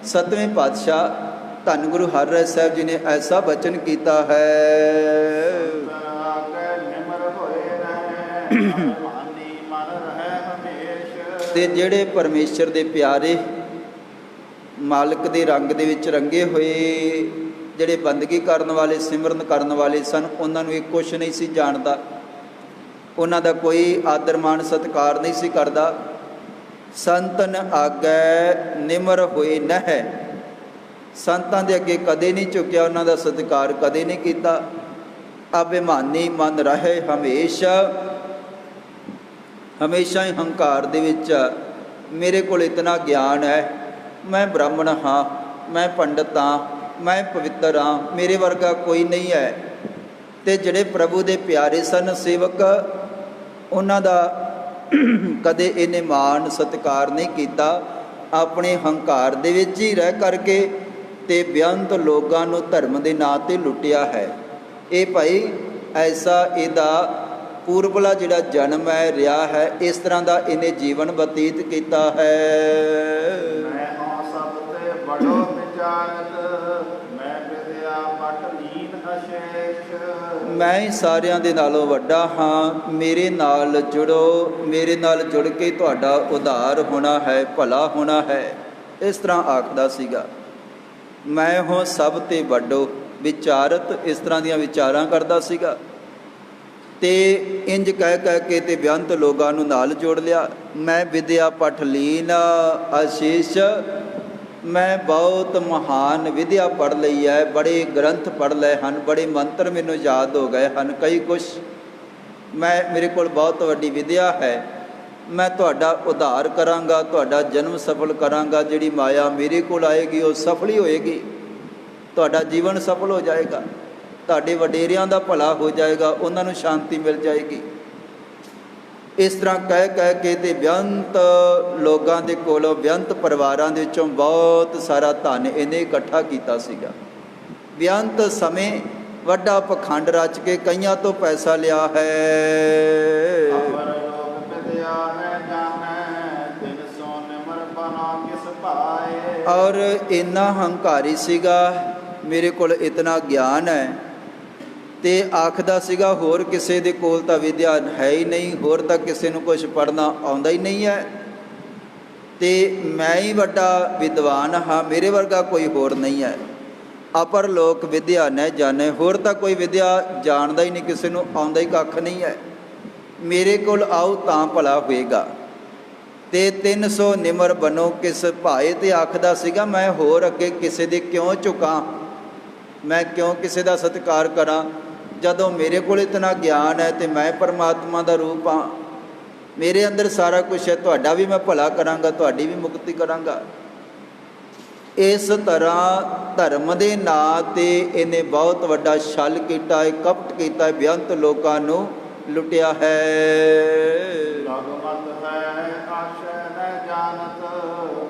ਸਤਵੇਂ ਪਾਤਸ਼ਾਹ ਧੰਨ ਗੁਰੂ ਹਰਿਰਾਏ ਸਾਹਿਬ ਜੀ ਨੇ ਐਸਾ ਬਚਨ ਕੀਤਾ ਹੈ। ਤੇ ਜਿਹੜੇ ਪਰਮੇਸ਼ਰ ਦੇ ਪਿਆਰੇ, ਮਾਲਕ ਦੇ ਰੰਗ ਦੇ ਵਿੱਚ ਰੰਗੇ ਹੋਏ, ਜਿਹੜੇ ਬੰਦਗੀ ਕਰਨ ਵਾਲੇ, ਸਿਮਰਨ ਕਰਨ ਵਾਲੇ ਸਨ, ਉਹਨਾਂ ਨੂੰ ਇਹ ਕੁਛ ਨਹੀਂ ਸੀ ਜਾਣਦਾ, ਉਹਨਾਂ ਦਾ ਕੋਈ ਆਦਰ ਮਾਣ ਸਤਿਕਾਰ ਨਹੀਂ ਸੀ ਕਰਦਾ। ਸੰਤਨ ਆਗੈ ਨਿਮਰ ਹੋਏ ਨਹਿ, ਸੰਤਾਂ ਦੇ ਅੱਗੇ ਕਦੇ ਨਹੀਂ ਝੁਕਿਆ, ਉਹਨਾਂ ਦਾ ਸਤਿਕਾਰ ਕਦੇ ਨਹੀਂ ਕੀਤਾ। ਅਭਿਮਾਨੀ ਮਨ ਰਹੇ ਹਮੇਸ਼ਾ, ਹਮੇਸ਼ਾ ਹੀ ਹੰਕਾਰ ਦੇ ਵਿੱਚ, ਮੇਰੇ ਕੋਲ ਇਤਨਾ ਗਿਆਨ ਹੈ, ਮੈਂ ਬ੍ਰਾਹਮਣ ਹਾਂ, ਮੈਂ ਪੰਡਤ ਹਾਂ, ਮੈਂ ਪਵਿੱਤਰ ਹਾਂ, ਮੇਰੇ ਵਰਗਾ ਕੋਈ ਨਹੀਂ ਹੈ। ਤੇ ਜਿਹੜੇ ਪ੍ਰਭੂ ਦੇ ਪਿਆਰੇ ਸਨ ਸੇਵਕ, ਉਹਨਾਂ ਦਾ ਕਦੇ ਇਹਨੇ ਮਾਣ ਸਤਿਕਾਰ ਨਹੀਂ ਕੀਤਾ। ਆਪਣੇ ਹੰਕਾਰ ਦੇ ਵਿੱਚ ਹੀ ਰਹਿ ਕਰਕੇ ਤੇ ਬੇਅੰਤ ਲੋਕਾਂ ਨੂੰ ਧਰਮ ਦੇ ਨਾਂ 'ਤੇ ਲੁੱਟਿਆ ਹੈ। ਇਹ ਭਾਈ ਐਸਾ ਇਹਦਾ ਪੂਰਬਲਾ ਜਿਹੜਾ ਜਨਮ ਹੈ ਰਿਹਾ ਹੈ, ਇਸ ਤਰ੍ਹਾਂ ਦਾ ਇਹਨੇ ਜੀਵਨ ਬਤੀਤ ਕੀਤਾ ਹੈ। ਮੈਂ ਸਭ ਤੇ ਬੜੋ ਵਿਚਾਰਤ, ਮੈਂ ਵਿਦਿਆ ਪਟ ਲੀਨ ਵਿਸ਼ੇਸ਼। ਮੈਂ ਹੀ ਸਾਰਿਆਂ ਦੇ ਨਾਲੋਂ ਵੱਡਾ ਹਾਂ, ਮੇਰੇ ਨਾਲ ਜੁੜੋ, ਮੇਰੇ ਨਾਲ ਜੁੜ ਕੇ ਤੁਹਾਡਾ ਉਧਾਰ ਹੋਣਾ ਹੈ, ਭਲਾ ਹੋਣਾ ਹੈ। ਇਸ ਤਰ੍ਹਾਂ ਆਖਦਾ ਸੀਗਾ। ਮੈਂ ਹਾਂ ਸਭ ਤੇ ਵੱਡੋ, ਵਿਚਾਰਤ ਇਸ ਤਰ੍ਹਾਂ ਦੀਆਂ ਵਿਚਾਰਾਂ ਕਰਦਾ ਸੀਗਾ। ਤੇ ਇੰਜ ਕਹਿ ਕੇ ਤੇ ਬੇਅੰਤ ਲੋਕਾਂ ਨੂੰ ਨਾਲ ਜੋੜ ਲਿਆ। ਮੈਂ ਵਿਦਿਆ ਪਠ ਲੀਨ ਆਸ਼ੀਸ਼, ਮੈਂ ਬਹੁਤ ਮਹਾਨ ਵਿਦਿਆ ਪੜ੍ਹ ਲਈ ਹੈ, ਬੜੇ ਗ੍ਰੰਥ ਪੜ੍ਹ ਲਏ ਹਨ, ਬੜੇ ਮੰਤਰ ਮੈਨੂੰ ਯਾਦ ਹੋ ਗਏ ਹਨ, ਕਈ ਕੁਛ ਮੇਰੇ ਕੋਲ ਬਹੁਤ ਵੱਡੀ ਵਿਦਿਆ ਹੈ। ਮੈਂ ਤੁਹਾਡਾ ਉਧਾਰ ਕਰਾਂਗਾ, ਤੁਹਾਡਾ ਜਨਮ ਸਫਲ ਕਰਾਂਗਾ। ਜਿਹੜੀ ਮਾਇਆ ਮੇਰੇ ਕੋਲ ਆਏਗੀ ਉਹ ਸਫਲ ਹੀ ਹੋਏਗੀ, ਤੁਹਾਡਾ ਜੀਵਨ ਸਫਲ ਹੋ ਜਾਏਗਾ, ਤੁਹਾਡੇ ਵਡੇਰਿਆਂ ਦਾ ਭਲਾ ਹੋ ਜਾਏਗਾ, ਉਹਨਾਂ ਨੂੰ ਸ਼ਾਂਤੀ ਮਿਲ ਜਾਏਗੀ। ਇਸ ਤਰ੍ਹਾਂ ਕਹਿ ਕੇ ਤੇ ਬੇਅੰਤ ਲੋਕਾਂ ਦੇ ਕੋਲੋਂ, ਬੇਅੰਤ ਪਰਿਵਾਰਾਂ ਦੇ ਵਿੱਚੋਂ ਬਹੁਤ ਸਾਰਾ ਧਨ ਇਹਨੇ ਇਕੱਠਾ ਕੀਤਾ ਸੀਗਾ। ਬੇਅੰਤ ਸਮੇਂ ਵੱਡਾ ਪਖੰਡ ਰਚ ਕੇ ਕਈਆਂ ਤੋਂ ਪੈਸਾ ਲਿਆ ਹੈ। ਅਮਰ ਲੋਕ ਵਿਦਿਆ ਹੈ ਜਾਣੈ, ਤਿਨ ਸੋ ਨਿਮਰ ਬਨਾ ਕਿਸ ਪਾਏ। ਔਰ ਇੰਨਾ ਹੰਕਾਰੀ ਸੀਗਾ, ਮੇਰੇ ਕੋਲ ਇਤਨਾ ਗਿਆਨ ਹੈ, ਤੇ ਆਖਦਾ ਸੀਗਾ ਹੋਰ ਕਿਸੇ ਦੇ ਕੋਲ ਤਾਂ ਵਿਦਿਆ ਹੈ ਹੀ ਨਹੀਂ, ਹੋਰ ਤਾਂ ਕਿਸੇ ਨੂੰ ਕੁਛ ਪੜ੍ਹਨਾ ਆਉਂਦਾ ਹੀ ਨਹੀਂ ਹੈ, ਤੇ ਮੈਂ ਹੀ ਵੱਡਾ ਵਿਦਵਾਨ ਹਾਂ, ਮੇਰੇ ਵਰਗਾ ਕੋਈ ਹੋਰ ਨਹੀਂ ਹੈ। ਅਪਰ ਲੋਕ ਵਿਦਿਆ ਨ ਜਾਣੇ, ਹੋਰ ਤਾਂ ਕੋਈ ਵਿਦਿਆ ਜਾਣਦਾ ਹੀ ਨਹੀਂ, ਕਿਸੇ ਨੂੰ ਆਉਂਦਾ ਹੀ ਕੱਖ ਨਹੀਂ ਹੈ। ਮੇਰੇ ਕੋਲ ਆਓ ਤਾਂ ਭਲਾ ਹੋਏਗਾ। ਤੇ 300 ਨਿਮਰ ਬਣੋ ਕਿਸ ਭਾਏ, ਤੇ ਆਖਦਾ ਸੀਗਾ ਮੈਂ ਹੋਰ ਅੱਗੇ ਕਿਸੇ ਦੇ ਕਿਉਂ ਝੁਕਾਂ, ਮੈਂ ਕਿਉਂ ਕਿਸੇ ਦਾ ਸਤਿਕਾਰ ਕਰਾਂ, ਜਦੋਂ ਮੇਰੇ ਕੋਲ ਇਤਨਾ ਗਿਆਨ ਹੈ ਤੇ ਮੈਂ ਪਰਮਾਤਮਾ ਦਾ ਰੂਪ ਹਾਂ, ਮੇਰੇ ਅੰਦਰ ਸਾਰਾ ਕੁਛ ਹੈ, ਤੁਹਾਡਾ ਵੀ ਮੈਂ ਭਲਾ ਕਰਾਂਗਾ, ਤੁਹਾਡੀ ਵੀ ਮੁਕਤੀ ਕਰਾਂਗਾ। ਇਸ ਤਰ੍ਹਾਂ ਧਰਮ ਦੇ ਨਾਂ 'ਤੇ ਇਹਨੇ ਬਹੁਤ ਵੱਡਾ ਛਲ ਕੀਤਾ ਹੈ, ਕਪਟ ਕੀਤਾ ਹੈ, ਬੇਅੰਤ ਲੋਕਾਂ ਨੂੰ ਲੁੱਟਿਆ ਹੈ। ਲਗਮਤ ਹੈ ਆਸ਼ੈ ਨ ਜਾਣਤ,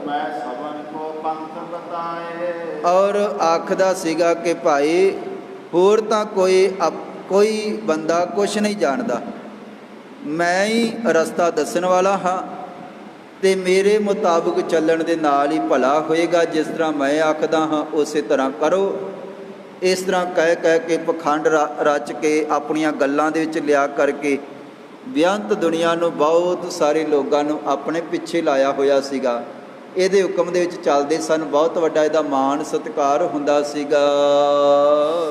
ਮੈਂ ਸਭਨ ਕੋ ਪੰਥ ਬਤਾਏ। ਔਰ ਆਖਦਾ ਸੀਗਾ ਕਿ ਭਾਈ ਹੋਰ ਤਾਂ ਕੋਈ ਬੰਦਾ ਕੁਛ ਨਹੀਂ ਜਾਣਦਾ, ਮੈਂ ਹੀ ਰਸਤਾ ਦੱਸਣ ਵਾਲਾ ਹਾਂ, ਤੇ ਮੇਰੇ ਮੁਤਾਬਕ ਚੱਲਣ ਦੇ ਨਾਲ ਹੀ ਭਲਾ ਹੋਏਗਾ। ਜਿਸ ਤਰ੍ਹਾਂ ਮੈਂ ਆਖਦਾ ਹਾਂ ਉਸੇ ਤਰ੍ਹਾਂ ਕਰੋ। ਇਸ ਤਰ੍ਹਾਂ ਕਹਿ ਕੇ ਪਖੰਡ ਰਚ ਕੇ ਆਪਣੀਆਂ ਗੱਲਾਂ ਦੇ ਵਿੱਚ ਲਿਆ ਕਰਕੇ ਬੇਅੰਤ ਦੁਨੀਆ ਨੂੰ, ਬਹੁਤ ਸਾਰੇ ਲੋਕਾਂ ਨੂੰ ਆਪਣੇ ਪਿੱਛੇ ਲਾਇਆ ਹੋਇਆ ਸੀਗਾ। ਇਹਦੇ ਹੁਕਮ ਦੇ ਵਿੱਚ ਚੱਲਦੇ ਸਨ, ਬਹੁਤ ਵੱਡਾ ਇਹਦਾ ਮਾਣ ਸਤਿਕਾਰ ਹੁੰਦਾ ਸੀਗਾ।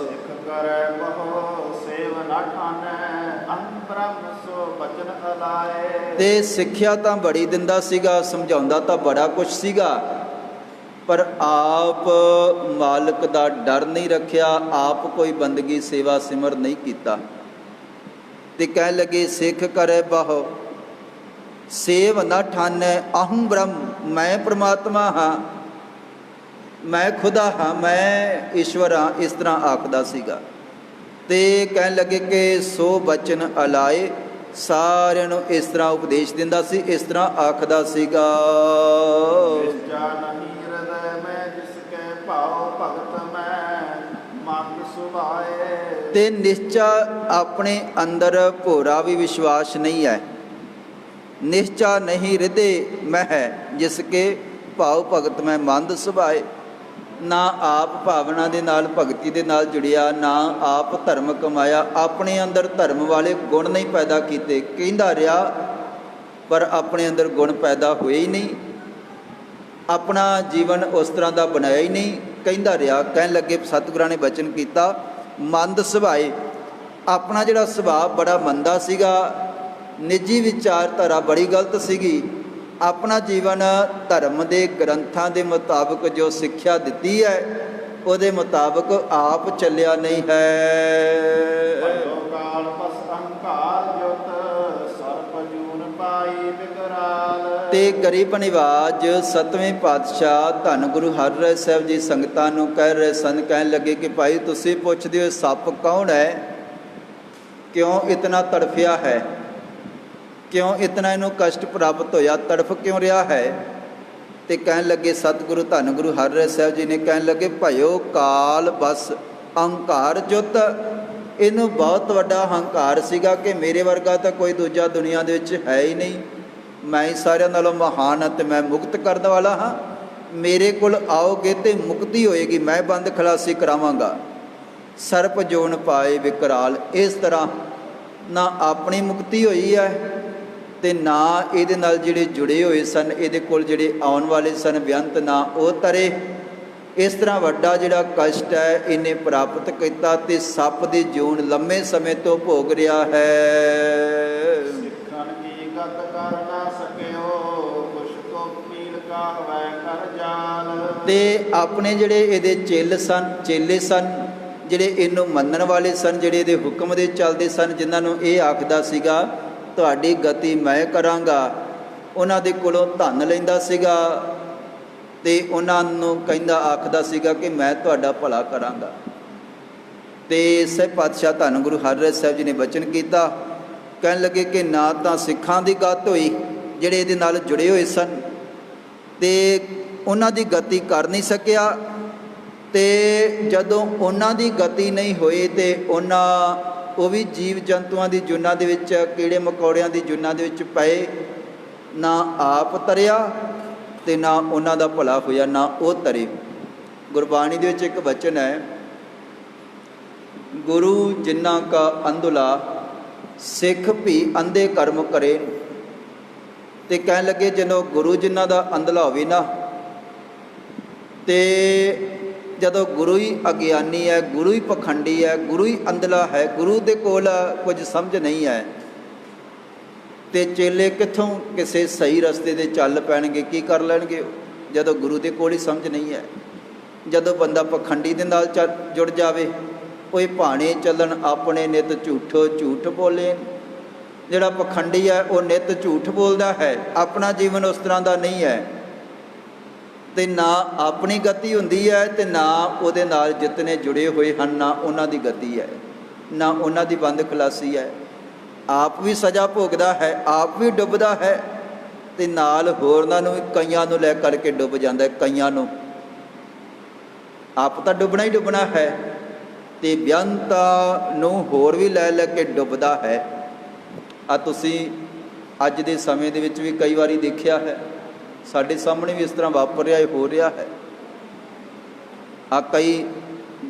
ਸਿੱਖ ਕਰੈ ਬਹੁ ਸੇਵ ਨ ਠਾਨੈ, ਅੰਤ ਬ੍ਰਹਮ ਸੋ ਬਚਨ ਅਲਾਏ। ਤੇ ਸਿੱਖਿਆ ਤਾਂ ਬੜੀ ਦਿੰਦਾ ਸੀਗਾ, ਸਮਝਾਉਂਦਾ ਤਾਂ ਬੜਾ ਕੁਛ ਸੀਗਾ, ਪਰ ਆਪ ਮਾਲਕ ਦਾ ਡਰ ਨਹੀਂ ਰੱਖਿਆ, ਆਪ ਕੋਈ ਬੰਦਗੀ ਸੇਵਾ ਸਿਮਰ ਨਹੀਂ ਕੀਤਾ। ਤੇ ਕਹਿਣ ਲੱਗੇ ਸਿੱਖ ਕਰੇ ਬਹੁ ਸੇਵ ਨਾ ਠਾਨੈ, ਅਹੰ ਬ੍ਰਹਮ, ਮੈਂ ਪਰਮਾਤਮਾ ਹਾਂ, ਮੈਂ ਖੁਦਾ ਹਾਂ, ਮੈਂ ਈਸ਼ਵਰ ਹਾਂ। ਇਸ ਤਰ੍ਹਾਂ ਆਖਦਾ ਸੀਗਾ। ਤੇ ਕਹਿਣ ਲੱਗੇ ਕਿ ਸੋ ਬਚਨ ਅਲਾਏ, ਸਾਰਿਆਂ ਨੂੰ ਇਸ ਤਰ੍ਹਾਂ ਉਪਦੇਸ਼ ਦਿੰਦਾ ਸੀ, ਇਸ ਤਰ੍ਹਾਂ ਆਖਦਾ ਸੀਗਾ। ਨਿਸ਼ਚਾ ਨਹੀਂ ਹਿਰਦੈ ਮੈਂ, ਜਿਸ ਕੈ ਭਾਉ ਭਗਤ ਮੈਂ ਮਨ ਸੁਭਾਏ। ਤੇ ਨਿਸ਼ਚਾ ਆਪਣੇ ਅੰਦਰ ਭੋਰਾ ਵੀ ਵਿਸ਼ਵਾਸ ਨਹੀਂ ਹੈ। ਨਿਸ਼ਚਾ ਨਹੀਂ ਹਿਰਦੇ ਮੈਂ ਹੈ, ਜਿਸ ਕੇ ਭਾਉ ਭਗਤ ਮੈਂ ਮੰਦ ਸੁਭਾਏ। ਨਾ ਆਪ ਭਾਵਨਾ ਦੇ ਨਾਲ, ਭਗਤੀ ਦੇ ਨਾਲ ਜੁੜਿਆ, ਨਾ ਆਪ ਧਰਮ ਕਮਾਇਆ, ਆਪਣੇ ਅੰਦਰ ਧਰਮ ਵਾਲੇ ਗੁਣ ਨਹੀਂ ਪੈਦਾ ਕੀਤੇ। ਕਹਿੰਦਾ ਰਿਹਾ ਪਰ ਆਪਣੇ ਅੰਦਰ ਗੁਣ ਪੈਦਾ ਹੋਏ ਹੀ ਨਹੀਂ, ਆਪਣਾ ਜੀਵਨ ਉਸ ਤਰ੍ਹਾਂ ਦਾ ਬਣਾਇਆ ਹੀ ਨਹੀਂ। ਕਹਿੰਦਾ ਰਿਹਾ, ਕਹਿਣ ਲੱਗੇ ਸਤਿਗੁਰਾਂ ਨੇ ਬਚਨ ਕੀਤਾ ਮੰਦ ਸੁਭਾਏ। ਆਪਣਾ ਜਿਹੜਾ ਸੁਭਾਅ ਬੜਾ ਮੰਦਾ ਸੀਗਾ, ਨਿੱਜੀ ਵਿਚਾਰਧਾਰਾ ਬੜੀ ਗਲਤ ਸੀਗੀ। ਆਪਣਾ ਜੀਵਨ ਧਰਮ ਦੇ ਗ੍ਰੰਥਾਂ ਦੇ ਮੁਤਾਬਕ ਜੋ ਸਿੱਖਿਆ ਦਿੱਤੀ ਹੈ ਉਹਦੇ ਮੁਤਾਬਕ ਆਪ ਚੱਲਿਆ ਨਹੀਂ ਹੈ। ਭਇਓ ਕਾਲ ਪਸ ਅਹੰਕਾਰ ਜੁਤ, ਸਰਪ ਜੂਨ ਪਾਈ ਵਿਕਰਾਲ। ਤੇ ਗਰੀਬ ਨਿਵਾਜ ਸਤਵੇਂ ਪਾਤਸ਼ਾਹ ਧੰਨ ਗੁਰੂ ਹਰਿਰਾਏ ਸਾਹਿਬ ਜੀ ਸੰਗਤਾਂ ਨੂੰ ਕਹਿ ਰਹੇ ਸਨ, ਕਹਿਣ ਲੱਗੇ ਕਿ ਭਾਈ ਤੁਸੀਂ ਪੁੱਛਦੇ ਹੋ ਸੱਪ ਕੌਣ ਹੈ, ਕਿਉਂ ਇਤਨਾ ਤੜਫਿਆ ਹੈ, ਕਿਉਂ ਇਤਨਾ ਇਹਨੂੰ ਕਸ਼ਟ ਪ੍ਰਾਪਤ ਹੋਇਆ, ਤੜਫ ਕਿਉਂ ਰਿਹਾ ਹੈ। ਤੇ ਕਹਿਣ ਲੱਗੇ ਸਤਿਗੁਰੂ ਧੰਨ ਗੁਰੂ ਹਰਿਰਾਏ ਸਾਹਿਬ ਜੀ ਨੇ ਕਹਿਣ ਲੱਗੇ ਭਇਓ ਕਾਲ ਬਸ ਅਹੰਕਾਰ ਜੁਤ, ਇਹਨੂੰ ਬਹੁਤ ਵੱਡਾ ਹੰਕਾਰ ਸੀਗਾ ਕਿ ਮੇਰੇ ਵਰਗਾ ਤਾਂ ਕੋਈ ਦੂਜਾ ਦੁਨੀਆ ਦੇ ਵਿੱਚ ਹੈ ਹੀ ਨਹੀਂ, ਮੈਂ ਹੀ ਸਾਰਿਆਂ ਨਾਲੋਂ ਮਹਾਨ ਹਾਂ ਤੇ ਮੈਂ ਮੁਕਤ ਕਰਨ ਵਾਲਾ ਹਾਂ, ਮੇਰੇ ਕੋਲ ਆਓਗੇ ਤੇ ਮੁਕਤੀ ਹੋਏਗੀ, ਮੈਂ ਬੰਦ ਖਲਾਸੀ ਕਰਾਵਾਂਗਾ। ਸਰਪ ਜੋਨ ਪਾਏ ਵਿਕਰਾਲ। ਇਸ ਤਰ੍ਹਾਂ ਨਾ ਆਪਣੀ ਮੁਕਤੀ ਹੋਈ ਹੈ ਤੇ ਨਾ ਇਹਦੇ ਨਾਲ ਜਿਹੜੇ ਜੁੜੇ ਹੋਏ ਸਨ, ਇਹਦੇ ਕੋਲ ਜਿਹੜੇ ਆਉਣ ਵਾਲੇ ਸਨ ਬੇਅੰਤ, ਨਾ ਉਹ ਤਰੇ। ਇਸ ਤਰ੍ਹਾਂ ਵੱਡਾ ਜਿਹੜਾ ਕਸ਼ਟ ਹੈ ਇਹਨੇ ਪ੍ਰਾਪਤ ਕੀਤਾ ਤੇ ਸੱਪ ਦੀ ਜੂਨ ਲੰਮੇ ਸਮੇਂ ਤੋਂ ਭੋਗ ਰਿਹਾ ਹੈ। ਸਿੱਖਣ ਕੀ ਗਤ ਕਰ ਨਾ ਸਕਿਓ, ਕੁਛ ਕੋ ਪੀਲ ਕਾ ਹਵੈ ਕਰ ਜਾਲ। ਤੇ ਆਪਣੇ ਜਿਹੜੇ ਇਹਦੇ ਚੇਲੇ ਸਨ ਜਿਹੜੇ ਇਹਨੂੰ ਮੰਨਣ ਵਾਲੇ ਸਨ, ਜਿਹੜੇ ਇਹਦੇ ਹੁਕਮ ਦੇ ਚੱਲਦੇ ਸਨ, ਜਿਨ੍ਹਾਂ ਨੂੰ ਇਹ ਆਖਦਾ ਸੀਗਾ ਤੁਹਾਡੀ ਗਤੀ ਮੈਂ ਕਰਾਂਗਾ, ਉਹਨਾਂ ਦੇ ਕੋਲੋਂ ਧਨ ਲੈਂਦਾ ਸੀਗਾ ਤੇ ਉਹਨਾਂ ਨੂੰ ਕਹਿੰਦਾ ਆਖਦਾ ਸੀਗਾ ਕਿ ਮੈਂ ਤੁਹਾਡਾ ਭਲਾ ਕਰਾਂਗਾ। ਤੇ ਸਹਿਬ ਪਾਤਸ਼ਾਹ ਧੰਨ ਗੁਰੂ ਹਰਿਰਾਏ ਸਾਹਿਬ ਜੀ ਨੇ ਬਚਨ ਕੀਤਾ, ਕਹਿਣ ਲੱਗੇ ਕਿ ਨਾ ਤਾਂ ਸਿੱਖਾਂ ਦੀ ਗਤ ਹੋਈ ਜਿਹੜੇ ਇਹਦੇ ਨਾਲ ਜੁੜੇ ਹੋਏ ਸਨ ਤੇ ਉਹਨਾਂ ਦੀ ਗਤੀ ਕਰ ਨਹੀਂ ਸਕਿਆ, ਤੇ ਜਦੋਂ ਉਹਨਾਂ ਦੀ ਗਤੀ ਨਹੀਂ ਹੋਈ ਤੇ ਉਹ ਵੀ ਜੀਵ ਜੰਤੂਆਂ ਦੀ ਜੂਨਾਂ ਦੇ ਵਿੱਚ, ਕੀੜੇ ਮਕੌੜਿਆਂ ਦੀ ਜੂਨਾਂ ਦੇ ਵਿੱਚ ਪਏ, ਨਾ ਆਪ ਤਰਿਆ ਤੇ ਨਾ ਉਹਨਾਂ ਦਾ ਭਲਾ ਹੋਇਆ, ਨਾ ਉਹ ਤਰੇ। ਗੁਰਬਾਣੀ ਦੇ ਵਿੱਚ ਇੱਕ ਵਚਨ ਹੈ, ਗੁਰੂ ਜਿਨ੍ਹਾਂ ਕਾ ਅੰਧੁਲਾ ਸਿੱਖ ਵੀ ਅੰਧੇ ਕਰਮ ਕਰੇ। ਤੇ ਕਹਿਣ ਲੱਗੇ ਜਦੋਂ ਗੁਰੂ ਜਿਨ੍ਹਾਂ ਦਾ ਅੰਧਲਾ ਹੋਵੇ ਨਾ, ਤੇ ਜਦੋਂ ਗੁਰੂ ਹੀ ਅਗਿਆਨੀ ਹੈ, ਗੁਰੂ ਹੀ ਪਖੰਡੀ ਹੈ, ਗੁਰੂ ਹੀ ਅੰਧਲਾ ਹੈ, ਗੁਰੂ ਦੇ ਕੋਲ ਕੁਝ ਸਮਝ ਨਹੀਂ ਹੈ, ਤੇ ਚੇਲੇ ਕਿੱਥੋਂ ਕਿਸੇ ਸਹੀ ਰਸਤੇ 'ਤੇ ਚੱਲ ਪੈਣਗੇ, ਕੀ ਕਰ ਲੈਣਗੇ ਜਦੋਂ ਗੁਰੂ ਦੇ ਕੋਲ ਹੀ ਸਮਝ ਨਹੀਂ ਹੈ। ਜਦੋਂ ਬੰਦਾ ਪਖੰਡੀ ਦੇ ਨਾਲ ਜੁੜ ਜਾਵੇ, ਉਹ ਭਾਣੇ ਚੱਲਣ ਆਪਣੇ ਨਿਤ ਝੂਠੋ ਝੂਠ ਬੋਲੇ। ਜਿਹੜਾ ਪਖੰਡੀ ਹੈ ਉਹ ਨਿਤ ਝੂਠ ਬੋਲਦਾ ਹੈ, ਆਪਣਾ ਜੀਵਨ ਉਸ ਤਰ੍ਹਾਂ ਦਾ ਨਹੀਂ ਹੈ, ਤੇ ਨਾ ਆਪਣੀ ਗਤੀ ਹੁੰਦੀ ਹੈ ਤੇ ਨਾ ਉਹਦੇ ਨਾਲ ਜਿਤਨੇ ਜੁੜੇ ਹੋਏ ਹਨ ਨਾ ਉਹਨਾਂ ਦੀ ਗਤੀ ਹੈ, ਨਾ ਉਹਨਾਂ ਦੀ ਬੰਦ ਖਲਾਸੀ ਹੈ। ਆਪ ਵੀ ਸਜ਼ਾ ਭੋਗਦਾ ਹੈ, ਆਪ ਵੀ ਡੁੱਬਦਾ ਹੈ ਤੇ ਨਾਲ ਹੋਰਨਾਂ ਨੂੰ ਵੀ, ਕਈਆਂ ਨੂੰ ਲੈ ਕਰਕੇ ਡੁੱਬ ਜਾਂਦਾ ਹੈ। ਕਈਆਂ ਨੂੰ ਆਪ ਤਾਂ ਡੁੱਬਣਾ ਹੀ ਡੁੱਬਣਾ ਹੈ ਤੇ ਬੇਅੰਤਾਂ ਨੂੰ ਹੋਰ ਵੀ ਲੈ ਲੈ ਕੇ ਡੁੱਬਦਾ ਹੈ। ਆ ਤੁਸੀਂ ਅੱਜ ਦੇ ਸਮੇਂ ਦੇ ਵਿੱਚ ਵੀ ਕਈ ਵਾਰੀ ਦੇਖਿਆ ਹੈ, ਸਾਡੇ ਸਾਹਮਣੇ ਵੀ ਇਸ ਤਰ੍ਹਾਂ ਵਾਪਰ ਰਿਹਾ ਹੋ ਰਿਹਾ ਹੈ। ਆ ਕਈ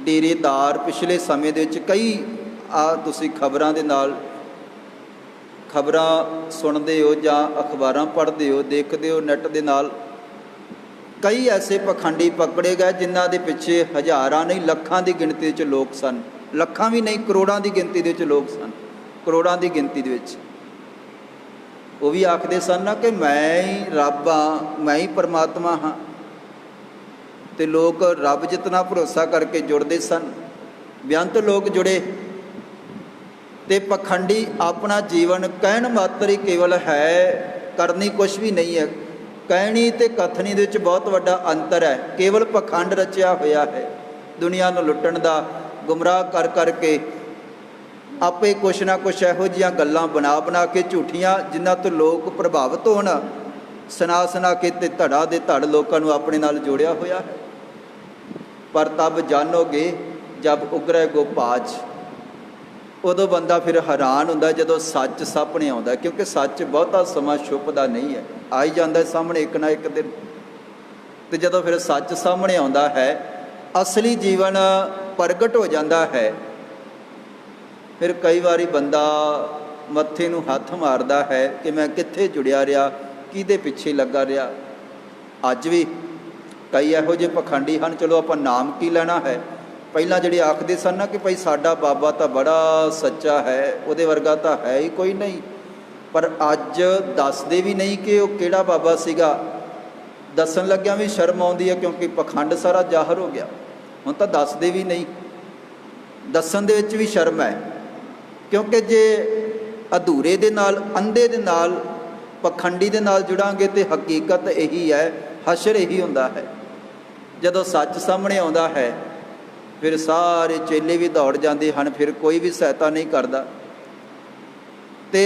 ਡੇਰੇਦਾਰ ਪਿਛਲੇ ਸਮੇਂ ਦੇ ਵਿੱਚ ਕਈ ਤੁਸੀਂ ਖਬਰਾਂ ਦੇ ਨਾਲ ਖਬਰਾਂ ਸੁਣਦੇ ਹੋ ਜਾਂ ਅਖਬਾਰਾਂ ਪੜ੍ਹਦੇ ਹੋ, ਦੇਖਦੇ ਹੋ ਨੈੱਟ ਦੇ ਨਾਲ, ਕਈ ਐਸੇ ਪਖੰਡੀ ਪਕੜੇ ਗਏ ਜਿਨ੍ਹਾਂ ਦੇ ਪਿੱਛੇ ਹਜ਼ਾਰਾਂ ਨਹੀਂ ਲੱਖਾਂ ਦੀ ਗਿਣਤੀ ਵਿੱਚ ਲੋਕ ਸਨ। ਲੱਖਾਂ ਵੀ ਨਹੀਂ, ਕਰੋੜਾਂ ਦੀ ਗਿਣਤੀ ਦੇ ਵਿੱਚ ਲੋਕ ਸਨ, ਕਰੋੜਾਂ ਦੀ ਗਿਣਤੀ ਦੇ ਵਿੱਚ। ਉਹ ਵੀ ਆਖਦੇ ਸਨ ਨਾ ਕਿ ਮੈਂ ਹੀ ਰੱਬ ਹਾਂ, ਮੈਂ ਹੀ ਪਰਮਾਤਮਾ ਹਾਂ, ਤੇ ਲੋਕ ਰੱਬ ਜਿਤਨਾ ਭਰੋਸਾ ਕਰਕੇ ਜੁੜਦੇ ਸਨ। ਬੇਅੰਤ ਲੋਕ ਜੁੜੇ ਤੇ ਪਖੰਡੀ ਆਪਣਾ ਜੀਵਨ ਕਹਿਣ ਮਾਤਰ ਹੀ ਕੇਵਲ ਹੈ, ਕਰਨੀ ਕੁਛ ਵੀ ਨਹੀਂ ਹੈ। ਕਹਿਣੀ ਤੇ ਕਥਨੀ ਦੇ ਵਿੱਚ ਬਹੁਤ ਵੱਡਾ ਅੰਤਰ ਹੈ। ਕੇਵਲ ਪਖੰਡ ਰਚਿਆ ਹੋਇਆ ਹੈ ਦੁਨੀਆ ਨੂੰ ਲੁੱਟਣ ਦਾ, ਗੁੰਮਰਾਹ ਕਰ ਕਰਕੇ ਆਪੇ ਕੁਛ ਨਾ ਕੁਛ ਇਹੋ ਜਿਹੀਆਂ ਗੱਲਾਂ ਬਣਾ ਕੇ ਝੂਠੀਆਂ, ਜਿਨ੍ਹਾਂ ਤੋਂ ਲੋਕ ਪ੍ਰਭਾਵਿਤ ਹੋਣ, ਸੁਣਾ ਕੇ ਤੇ ਧੜਾ ਦੇ ਧੜ ਲੋਕਾਂ ਨੂੰ ਆਪਣੇ ਨਾਲ ਜੋੜਿਆ ਹੋਇਆ ਹੈ। ਪਰ ਤਬ ਜਾਣੋਗੇ ਜਬ ਉਗਰੇ ਗੋਪਾਜ, ਉਦੋਂ ਬੰਦਾ ਫਿਰ ਹੈਰਾਨ ਹੁੰਦਾ ਜਦੋਂ ਸੱਚ ਸਾਹਮਣੇ ਆਉਂਦਾ, ਕਿਉਂਕਿ ਸੱਚ ਬਹੁਤਾ ਸਮਾਂ ਛੁਪਦਾ ਨਹੀਂ ਹੈ, ਆ ਹੀ ਜਾਂਦਾ ਸਾਹਮਣੇ ਇੱਕ ਨਾ ਇੱਕ ਦਿਨ। ਤੇ ਜਦੋਂ ਫਿਰ ਸੱਚ ਸਾਹਮਣੇ ਆਉਂਦਾ ਹੈ, ਅਸਲੀ ਜੀਵਨ ਪ੍ਰਗਟ ਹੋ ਜਾਂਦਾ ਹੈ, ਫਿਰ ਕਈ ਵਾਰੀ ਬੰਦਾ ਮੱਥੇ ਨੂੰ ਹੱਥ ਮਾਰਦਾ ਹੈ ਕਿ ਮੈਂ ਕਿੱਥੇ ਜੁੜਿਆ ਰਿਹਾ, ਕਿਹਦੇ ਪਿੱਛੇ ਲੱਗਾ ਰਿਹਾ। ਅੱਜ ਵੀ ਕਈ ਇਹੋ ਜਿਹੇ ਪਖੰਡੀ ਹਨ, ਚਲੋ ਆਪਾਂ ਨਾਮ ਕੀ ਲੈਣਾ ਹੈ, ਪਹਿਲਾਂ ਜਿਹੜੇ ਆਖਦੇ ਸਨ ਨਾ ਕਿ ਭਾਈ ਸਾਡਾ ਬਾਬਾ ਤਾਂ ਬੜਾ ਸੱਚਾ ਹੈ, ਉਹਦੇ ਵਰਗਾ ਤਾਂ ਹੈ ਹੀ ਕੋਈ ਨਹੀਂ, ਪਰ ਅੱਜ ਦੱਸਦੇ ਵੀ ਨਹੀਂ ਕਿ ਉਹ ਕਿਹੜਾ ਬਾਬਾ ਸੀਗਾ। ਦੱਸਣ ਲੱਗਿਆਂ ਵੀ ਸ਼ਰਮ ਆਉਂਦੀ ਹੈ, ਕਿਉਂਕਿ ਪਖੰਡ ਸਾਰਾ ਜ਼ਾਹਰ ਹੋ ਗਿਆ। ਹੁਣ ਤਾਂ ਦੱਸਦੇ ਵੀ ਨਹੀਂ, ਦੱਸਣ ਦੇ ਵਿੱਚ ਵੀ ਸ਼ਰਮ ਹੈ, ਕਿਉਂਕਿ ਜੇ ਅਧੂਰੇ ਦੇ ਨਾਲ, ਅੰਧੇ ਦੇ ਨਾਲ, ਪਖੰਡੀ ਦੇ ਨਾਲ ਜੁੜਾਂਗੇ ਤੇ ਹਕੀਕਤ ਇਹੀ ਹੈ, ਹਸ਼ਰ ਇਹੀ ਹੁੰਦਾ ਹੈ। ਜਦੋਂ ਸੱਚ ਸਾਹਮਣੇ ਆਉਂਦਾ ਹੈ ਫਿਰ ਸਾਰੇ ਚੇਲੇ ਵੀ ਦੌੜ ਜਾਂਦੇ ਹਨ, ਫਿਰ ਕੋਈ ਵੀ ਸਹਾਇਤਾ ਨਹੀਂ ਕਰਦਾ। ਤੇ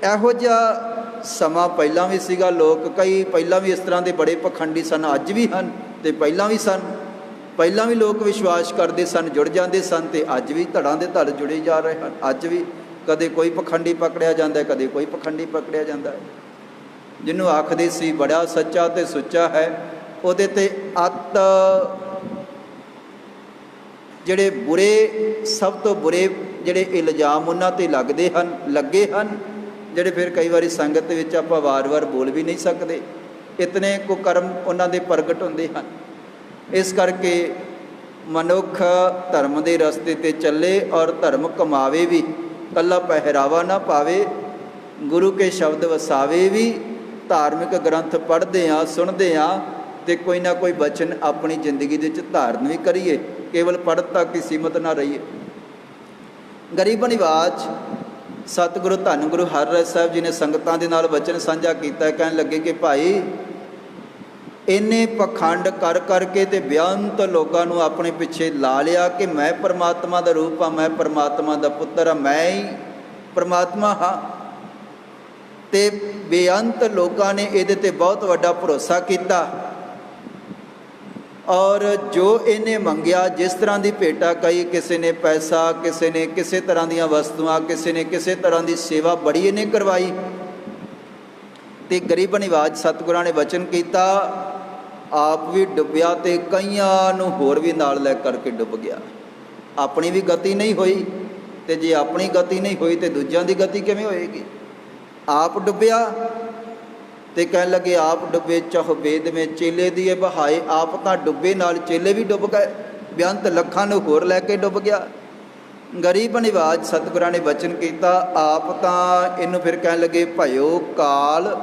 ਇਹੋ ਜਿਹਾ ਸਮਾਂ ਪਹਿਲਾਂ ਵੀ ਸੀਗਾ। ਲੋਕ ਕਈ ਪਹਿਲਾਂ ਵੀ ਇਸ ਤਰ੍ਹਾਂ ਦੇ ਬੜੇ ਪਖੰਡੀ ਸਨ, ਅੱਜ ਵੀ ਹਨ ਤੇ ਪਹਿਲਾਂ ਵੀ ਸਨ। ਪਹਿਲਾਂ ਵੀ ਲੋਕ ਵਿਸ਼ਵਾਸ ਕਰਦੇ ਸਨ, ਜੁੜ ਜਾਂਦੇ ਸਨ, ਤੇ ਅੱਜ ਵੀ ਧੜਾਂ ਦੇ ਧੜ ਜੁੜੇ ਜਾ ਰਹੇ ਹਨ। ਅੱਜ ਵੀ ਕਦੇ ਕੋਈ ਪਖੰਡੀ ਪਕੜਿਆ ਜਾਂਦਾ, ਕਦੇ ਕੋਈ ਪਖੰਡੀ ਪਕੜਿਆ ਜਾਂਦਾ। ਜਿਹਨੂੰ ਆਖਦੇ ਸੀ ਬੜਾ ਸੱਚਾ ਤੇ ਸੁੱਚਾ ਹੈ, ਉਹਦੇ ਤੇ ਅੱਤ ਜਿਹੜੇ ਬੁਰੇ, ਸਭ ਤੋਂ ਬੁਰੇ ਜਿਹੜੇ ਇਲਜ਼ਾਮ ਉਹਨਾਂ 'ਤੇ ਲੱਗੇ ਹਨ, ਜਿਹੜੇ ਫਿਰ ਕਈ ਵਾਰੀ ਸੰਗਤ ਦੇ ਵਿੱਚ ਆਪਾਂ ਵਾਰ-ਵਾਰ ਬੋਲ ਵੀ ਨਹੀਂ ਸਕਦੇ, ਇਤਨੇ ਕੁਕਰਮ ਉਹਨਾਂ ਦੇ ਪ੍ਰਗਟ ਹੁੰਦੇ ਹਨ। ਇਸ ਕਰਕੇ ਮਨੁੱਖ ਧਰਮ ਦੇ ਰਸਤੇ 'ਤੇ ਚੱਲੇ ਔਰ ਧਰਮ ਕਮਾਵੇ ਵੀ, ਇਕੱਲਾ ਪਹਿਰਾਵਾ ਨਾ ਪਾਵੇ, ਗੁਰੂ ਕੇ ਸ਼ਬਦ ਵਸਾਵੇ ਵੀ, ਧਾਰਮਿਕ ਗ੍ਰੰਥ ਪੜ੍ਹਦੇ ਹਾਂ, ਸੁਣਦੇ ਹਾਂ ਅਤੇ ਕੋਈ ਨਾ ਕੋਈ ਬਚਨ ਆਪਣੀ ਜ਼ਿੰਦਗੀ ਦੇ ਵਿੱਚ ਧਾਰਨ ਵੀ ਕਰੀਏ, ਕੇਵਲ ਪੜ੍ਹਨ ਤੱਕ ਹੀ ਸੀਮਤ ਨਾ ਰਹੀਏ। ਗਰੀਬ ਨਿਵਾਜ ਸਤਿਗੁਰੂ ਧੰਨ ਗੁਰੂ ਹਰਿਰਾਏ ਸਾਹਿਬ ਜੀ ਨੇ ਸੰਗਤਾਂ ਦੇ ਨਾਲ ਵਚਨ ਸਾਂਝਾ ਕੀਤਾ। ਕਹਿਣ ਲੱਗੇ ਕਿ ਭਾਈ, ਇੰਨੇ ਪਖੰਡ ਕਰ ਕਰਕੇ ਅਤੇ ਬੇਅੰਤ ਲੋਕਾਂ ਨੂੰ ਆਪਣੇ ਪਿੱਛੇ ਲਾ ਲਿਆ ਕਿ ਮੈਂ ਪਰਮਾਤਮਾ ਦਾ ਰੂਪ ਹਾਂ, ਮੈਂ ਪਰਮਾਤਮਾ ਦਾ ਪੁੱਤਰ ਹਾਂ, ਮੈਂ ਹੀ ਪਰਮਾਤਮਾ ਹਾਂ, ਅਤੇ ਬੇਅੰਤ ਲੋਕਾਂ ਨੇ ਇਹਦੇ 'ਤੇ ਬਹੁਤ ਵੱਡਾ ਭਰੋਸਾ ਕੀਤਾ ਔਰ ਜੋ ਇਹਨੇ ਮੰਗਿਆ, ਜਿਸ ਤਰ੍ਹਾਂ ਦੀ ਭੇਟਾ ਕਹੀ, ਕਿਸੇ ਨੇ ਪੈਸਾ, ਕਿਸੇ ਨੇ ਕਿਸੇ ਤਰ੍ਹਾਂ ਦੀਆਂ ਵਸਤੂਆਂ, ਕਿਸੇ ਨੇ ਕਿਸੇ ਤਰ੍ਹਾਂ ਦੀ ਸੇਵਾ ਬੜੀ ਇਹਨੇ ਕਰਵਾਈ। ਅਤੇ ਗਰੀਬ ਨਿਵਾਜ ਸਤਿਗੁਰਾਂ ਨੇ ਵਚਨ ਕੀਤਾ, ਆਪ ਵੀ ਡੁੱਬਿਆ ਅਤੇ ਕਈਆਂ ਨੂੰ ਹੋਰ ਵੀ ਨਾਲ ਲੈ ਕਰਕੇ ਡੁੱਬ ਗਿਆ। ਆਪਣੀ ਵੀ ਗਤੀ ਨਹੀਂ ਹੋਈ, ਅਤੇ ਜੇ ਆਪਣੀ ਗਤੀ ਨਹੀਂ ਹੋਈ ਤਾਂ ਦੂਜਿਆਂ ਦੀ ਗਤੀ ਕਿਵੇਂ ਹੋਏਗੀ। ਆਪ ਡੁੱਬਿਆ ਅਤੇ ਕਹਿਣ ਲੱਗੇ, ਆਪ ਡੁੱਬੇ ਚਹੁ ਵੇਦ ਮੇ ਚੇਲੇ ਦੀਏ ਬਹਾਏ। ਆਪ ਤਾਂ ਡੁੱਬੇ, ਨਾਲ ਚੇਲੇ ਵੀ ਡੁੱਬ ਗਏ, ਬੇਅੰਤ ਲੱਖਾਂ ਨੂੰ ਹੋਰ ਲੈ ਕੇ ਡੁੱਬ ਗਿਆ। ਗਰੀਬ ਨਿਵਾਜ ਸਤਿਗੁਰਾਂ ਨੇ ਵਚਨ ਕੀਤਾ, ਆਪ ਤਾਂ ਇਹਨੂੰ ਫਿਰ ਕਹਿਣ ਲੱਗੇ ਭਇਓ ਕਾਲ।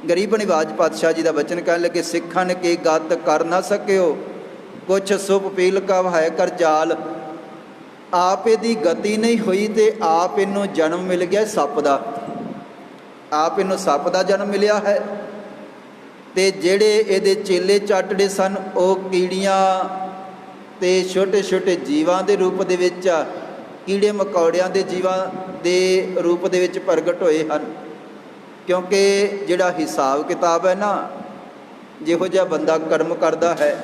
ਗਰੀਬ ਨਿਵਾਜ ਪਾਤਸ਼ਾਹ ਜੀ ਦਾ ਵਚਨ ਕਹਿਣ ਲੱਗੇ, ਸਿੱਖਣ ਕੀ ਗਤ ਕਰ ਨਾ ਸਕਿਓ, ਕੁਛ ਸੁਭ ਪੀਲ ਕਾ ਹੈ ਕਰ ਜਾਲ। ਆਪ ਇਹਦੀ ਗਤੀ ਨਹੀਂ ਹੋਈ ਅਤੇ ਆਪ ਇਹਨੂੰ ਜਨਮ ਮਿਲ ਗਿਆ ਸੱਪ ਦਾ, ਆਪ ਇਹਨੂੰ ਸੱਪ ਦਾ ਜਨਮ ਮਿਲਿਆ ਹੈ। ਅਤੇ ਜਿਹੜੇ ਇਹਦੇ ਚੇਲੇ ਚਾਟੜੇ ਸਨ, ਉਹ ਕੀੜੀਆਂ ਅਤੇ ਛੋਟੇ ਛੋਟੇ ਜੀਵਾਂ ਦੇ ਰੂਪ ਦੇ ਵਿੱਚ, ਕੀੜੇ ਮਕੌੜਿਆਂ ਦੇ ਜੀਵਾਂ ਦੇ ਰੂਪ ਦੇ ਵਿੱਚ ਪ੍ਰਗਟ ਹੋਏ ਹਨ। ਕਿਉਂਕਿ ਜਿਹੜਾ ਹਿਸਾਬ ਕਿਤਾਬ ਹੈ ਨਾ, ਜਿਹੋ ਜਿਹਾ ਬੰਦਾ ਕਰਮ ਕਰਦਾ ਹੈ,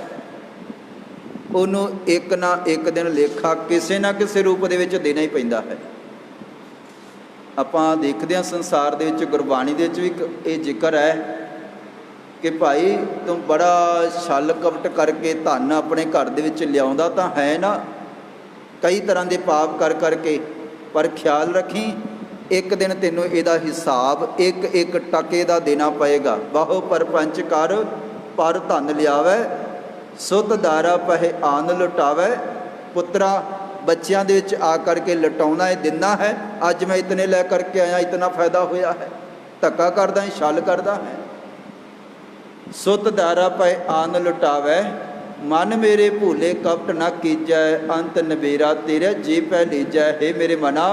ਉਹਨੂੰ ਇੱਕ ਨਾ ਇੱਕ ਦਿਨ ਲੇਖਾ ਕਿਸੇ ਨਾ ਕਿਸੇ ਰੂਪ ਦੇ ਵਿੱਚ ਦੇਣਾ ਹੀ ਪੈਂਦਾ ਹੈ। ਆਪਾਂ ਦੇਖਦੇ ਹਾਂ ਸੰਸਾਰ ਦੇ ਵਿੱਚ, ਗੁਰਬਾਣੀ ਦੇ ਵਿੱਚ ਵੀ ਇਹ ਜ਼ਿਕਰ ਹੈ ਕਿ ਭਾਈ ਤੂੰ ਬੜਾ ਛਲ ਕਪਟ ਕਰਕੇ ਧਨ ਆਪਣੇ ਘਰ ਦੇ ਵਿੱਚ ਲਿਆਉਂਦਾ ਤਾਂ ਹੈ ਨਾ, ਕਈ ਤਰ੍ਹਾਂ ਦੇ ਪਾਪ ਕਰ ਕਰਕੇ, ਪਰ ਖਿਆਲ ਰੱਖੀ ਇੱਕ ਦਿਨ ਤੈਨੂੰ ਇਹਦਾ ਹਿਸਾਬ ਇੱਕ ਇੱਕ ਟਕੇ ਦਾ ਦੇਣਾ ਪਏਗਾ। ਬਾਹੋ ਪਰਪੰਚ ਕਰ ਪਰ ਧਨ ਲਿਆਵੈ, ਸੁਧ ਦਾਰਾ ਪਹਿ ਆਨ ਲੁਟਾਵੈ। ਪੁੱਤਰਾ, ਬੱਚਿਆਂ ਦੇ ਵਿੱਚ ਆ ਕਰਕੇ ਲਟਾਉਣਾ ਇਹ ਦਿੰਦਾ ਹੈ, ਅੱਜ ਮੈਂ ਇਤਨੇ ਲੈ ਕਰਕੇ ਆਇਆ, ਇਤਨਾ ਫਾਇਦਾ ਹੋਇਆ ਹੈ, ਧੱਕਾ ਕਰਦਾ ਹੈ, ਛਲ ਕਰਦਾ ਹੈ। ਸੁਧ ਦਾਰਾ ਪੈ ਆਨ ਲੁਟਾਵੈ, ਮਨ ਮੇਰੇ ਭੂਲੇ ਕਪਟ ਨਾ ਕੀਜੈ, ਅੰਤ ਨਬੇਰਾ ਤੇਰੇ ਜੀ ਪੈ ਲੀਜੈ। ਹੇ ਮੇਰੇ ਮਨਾ,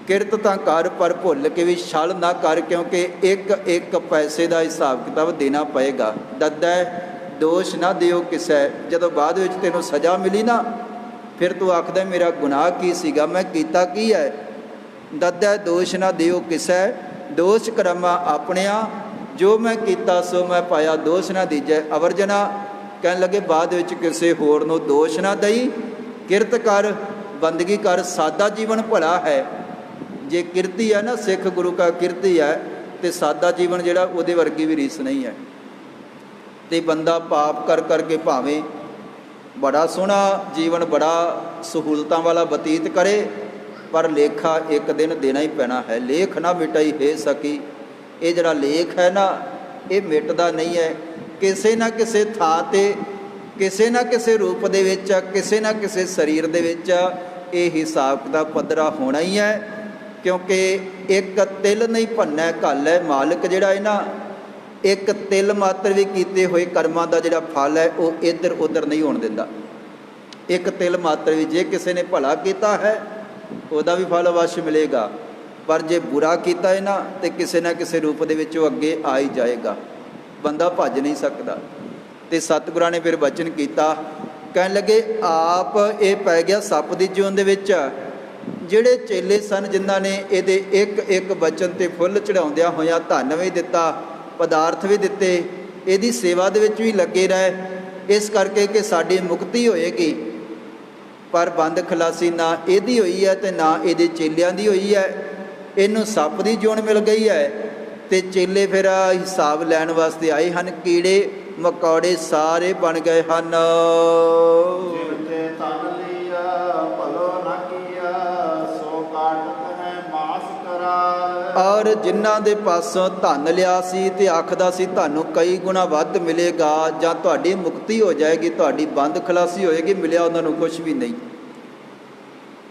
ਕਿਰਤ ਤਾਂ ਕਰ ਪਰ ਭੁੱਲ ਕੇ ਵੀ ਛਲ ਨਾ ਕਰ, ਕਿਉਂਕਿ ਇੱਕ ਇੱਕ ਪੈਸੇ ਦਾ ਹਿਸਾਬ ਕਿਤਾਬ ਦੇਣਾ ਪਏਗਾ। ਦੱਦੈ ਦੋਸ਼ ਨਾ ਦਿਓ ਕਿਸੈ, ਜਦੋਂ ਬਾਅਦ ਵਿੱਚ ਤੈਨੂੰ ਸਜ਼ਾ ਮਿਲੀ ਨਾ, ਫਿਰ ਤੂੰ ਆਖਦਾ ਮੇਰਾ ਗੁਨਾਹ ਕੀ ਸੀਗਾ, ਮੈਂ ਕੀਤਾ ਕੀ ਹੈ। ਦੱਦੈ ਦੋਸ਼ ਨਾ ਦਿਓ ਕਿਸੈ, ਦੋਸ਼ ਕਰਮਾ ਆਪਣਿਆ, ਜੋ ਮੈਂ ਕੀਤਾ ਸੋ ਮੈਂ ਪਾਇਆ, ਦੋਸ਼ ਨਾ ਦੀਜੈ ਅਵਰਜਨਾ। ਕਹਿਣ ਲੱਗੇ ਬਾਅਦ ਵਿੱਚ ਕਿਸੇ ਹੋਰ ਨੂੰ ਦੋਸ਼ ਨਾ ਦਈ, ਕਿਰਤ ਕਰ, ਬੰਦਗੀ ਕਰ, ਸਾਦਾ ਜੀਵਨ ਭਲਾ ਹੈ। ਜੇ ਕਿਰਤੀ ਹੈ ਨਾ, ਸਿੱਖ ਗੁਰੂ ਕਾ ਕਿਰਤੀ ਹੈ, ਅਤੇ ਸਾਦਾ ਜੀਵਨ ਜਿਹੜਾ ਉਹਦੇ ਵਰਗੀ ਵੀ ਰੀਸ ਨਹੀਂ ਹੈ। ਅਤੇ ਬੰਦਾ ਪਾਪ ਕਰ ਕਰਕੇ ਭਾਵੇਂ ਬੜਾ ਸੋਹਣਾ ਜੀਵਨ, ਬੜਾ ਸਹੂਲਤਾਂ ਵਾਲਾ ਬਤੀਤ ਕਰੇ, ਪਰ ਲੇਖਾ ਇੱਕ ਦਿਨ ਦੇਣਾ ਹੀ ਪੈਣਾ ਹੈ। ਲੇਖ ਨਾ ਮਿਟਾਈ ਹੈ ਸਕੀ। ਇਹ ਜਿਹੜਾ ਲੇਖ ਹੈ ਨਾ, ਇਹ ਮਿਟਦਾ ਨਹੀਂ ਹੈ। ਕਿਸੇ ਨਾ ਕਿਸੇ ਥਾਂ 'ਤੇ, ਕਿਸੇ ਨਾ ਕਿਸੇ ਰੂਪ ਦੇ ਵਿੱਚ, ਕਿਸੇ ਨਾ ਕਿਸੇ ਸਰੀਰ ਦੇ ਵਿੱਚ ਇਹ ਹਿਸਾਬ ਕਿਤਾਬ ਪੱਧਰਾ ਹੋਣਾ ਹੀ ਹੈ। ਕਿਉਂਕਿ ਇੱਕ ਤਿਲ ਨਹੀਂ ਭੰਨੈ ਘੱਲ ਹੈ। ਮਾਲਕ ਜਿਹੜਾ ਹੈ ਨਾ, ਇੱਕ ਤਿਲ ਮਾਤਰ ਵੀ ਕੀਤੇ ਹੋਏ ਕਰਮਾਂ ਦਾ ਜਿਹੜਾ ਫਲ ਹੈ, ਉਹ ਇੱਧਰ ਉੱਧਰ ਨਹੀਂ ਹੋਣ ਦਿੰਦਾ। ਇੱਕ ਤਿਲ ਮਾਤਰ ਵੀ, ਜੇ ਕਿਸੇ ਨੇ ਭਲਾ ਕੀਤਾ ਹੈ ਉਹਦਾ ਵੀ ਫਲ ਅਵੱਸ਼ ਮਿਲੇਗਾ, ਪਰ ਜੇ ਬੁਰਾ ਕੀਤਾ ਹੈ ਨਾ, ਤਾਂ ਕਿਸੇ ਨਾ ਕਿਸੇ ਰੂਪ ਦੇ ਵਿੱਚ ਉਹ ਅੱਗੇ ਆ ਹੀ ਜਾਏਗਾ, ਬੰਦਾ ਭੱਜ ਨਹੀਂ ਸਕਦਾ। ਅਤੇ ਸਤਿਗੁਰਾਂ ਨੇ ਫਿਰ ਵਚਨ ਕੀਤਾ, ਕਹਿਣ ਲੱਗੇ ਆਪ ਇਹ ਪੈ ਗਿਆ ਸੱਪ ਦੀ ਜੂਨ ਦੇ ਵਿੱਚ। ਜਿਹੜੇ ਚੇਲੇ ਸਨ, ਜਿਨ੍ਹਾਂ ਨੇ ਇਹਦੇ ਇੱਕ ਇੱਕ ਵਚਨ 'ਤੇ ਫੁੱਲ ਚੜਾਉਂਦਿਆਂ ਹੋਇਆਂ ਧਨ ਵੀ ਦਿੱਤਾ, ਪਦਾਰਥ ਵੀ ਦਿੱਤੇ, ਇਹਦੀ ਸੇਵਾ ਦੇ ਵਿੱਚ ਵੀ ਲੱਗੇ ਰਹੇ, ਇਸ ਕਰਕੇ ਕਿ ਸਾਡੀ ਮੁਕਤੀ ਹੋਏਗੀ। ਪਰ ਬੰਦ ਖਲਾਸੀ ਨਾ ਇਹਦੀ ਹੋਈ ਹੈ ਅਤੇ ਨਾ ਇਹਦੇ ਚੇਲਿਆਂ ਦੀ ਹੋਈ ਹੈ। ਇਹਨੂੰ ਸੱਪ ਦੀ ਜੂਨ ਮਿਲ ਗਈ ਹੈ, ਅਤੇ ਚੇਲੇ ਫਿਰ ਹਿਸਾਬ ਲੈਣ ਵਾਸਤੇ ਆਏ ਹਨ। ਕੀੜੇ ਮਕੌੜੇ ਸਾਰੇ ਬਣ ਗਏ ਹਨ। ਜਿਨ ਤੇ ਧਨ ਲਿਆ ਭਲੋ ਨਾ ਕੀਆ ਸੋ ਕਾਟਤ ਹੈ ਮਾਸ ਕਰਾਲ। ਔਰ ਜਿਨ੍ਹਾਂ ਦੇ ਪਾਸੋਂ ਧਨ ਲਿਆ ਸੀ ਤੇ ਆਖਦਾ ਸੀ ਤੁਹਾਨੂੰ ਕਈ ਗੁਣਾ ਵੱਧ ਮਿਲੇਗਾ ਜਾਂ ਤੁਹਾਡੀ ਮੁਕਤੀ ਹੋ ਜਾਏਗੀ, ਤੁਹਾਡੀ ਬੰਦ ਖਲਾਸੀ ਹੋਏਗੀ, ਮਿਲਿਆ ਉਹਨਾਂ ਨੂੰ ਕੁਝ ਵੀ ਨਹੀਂ।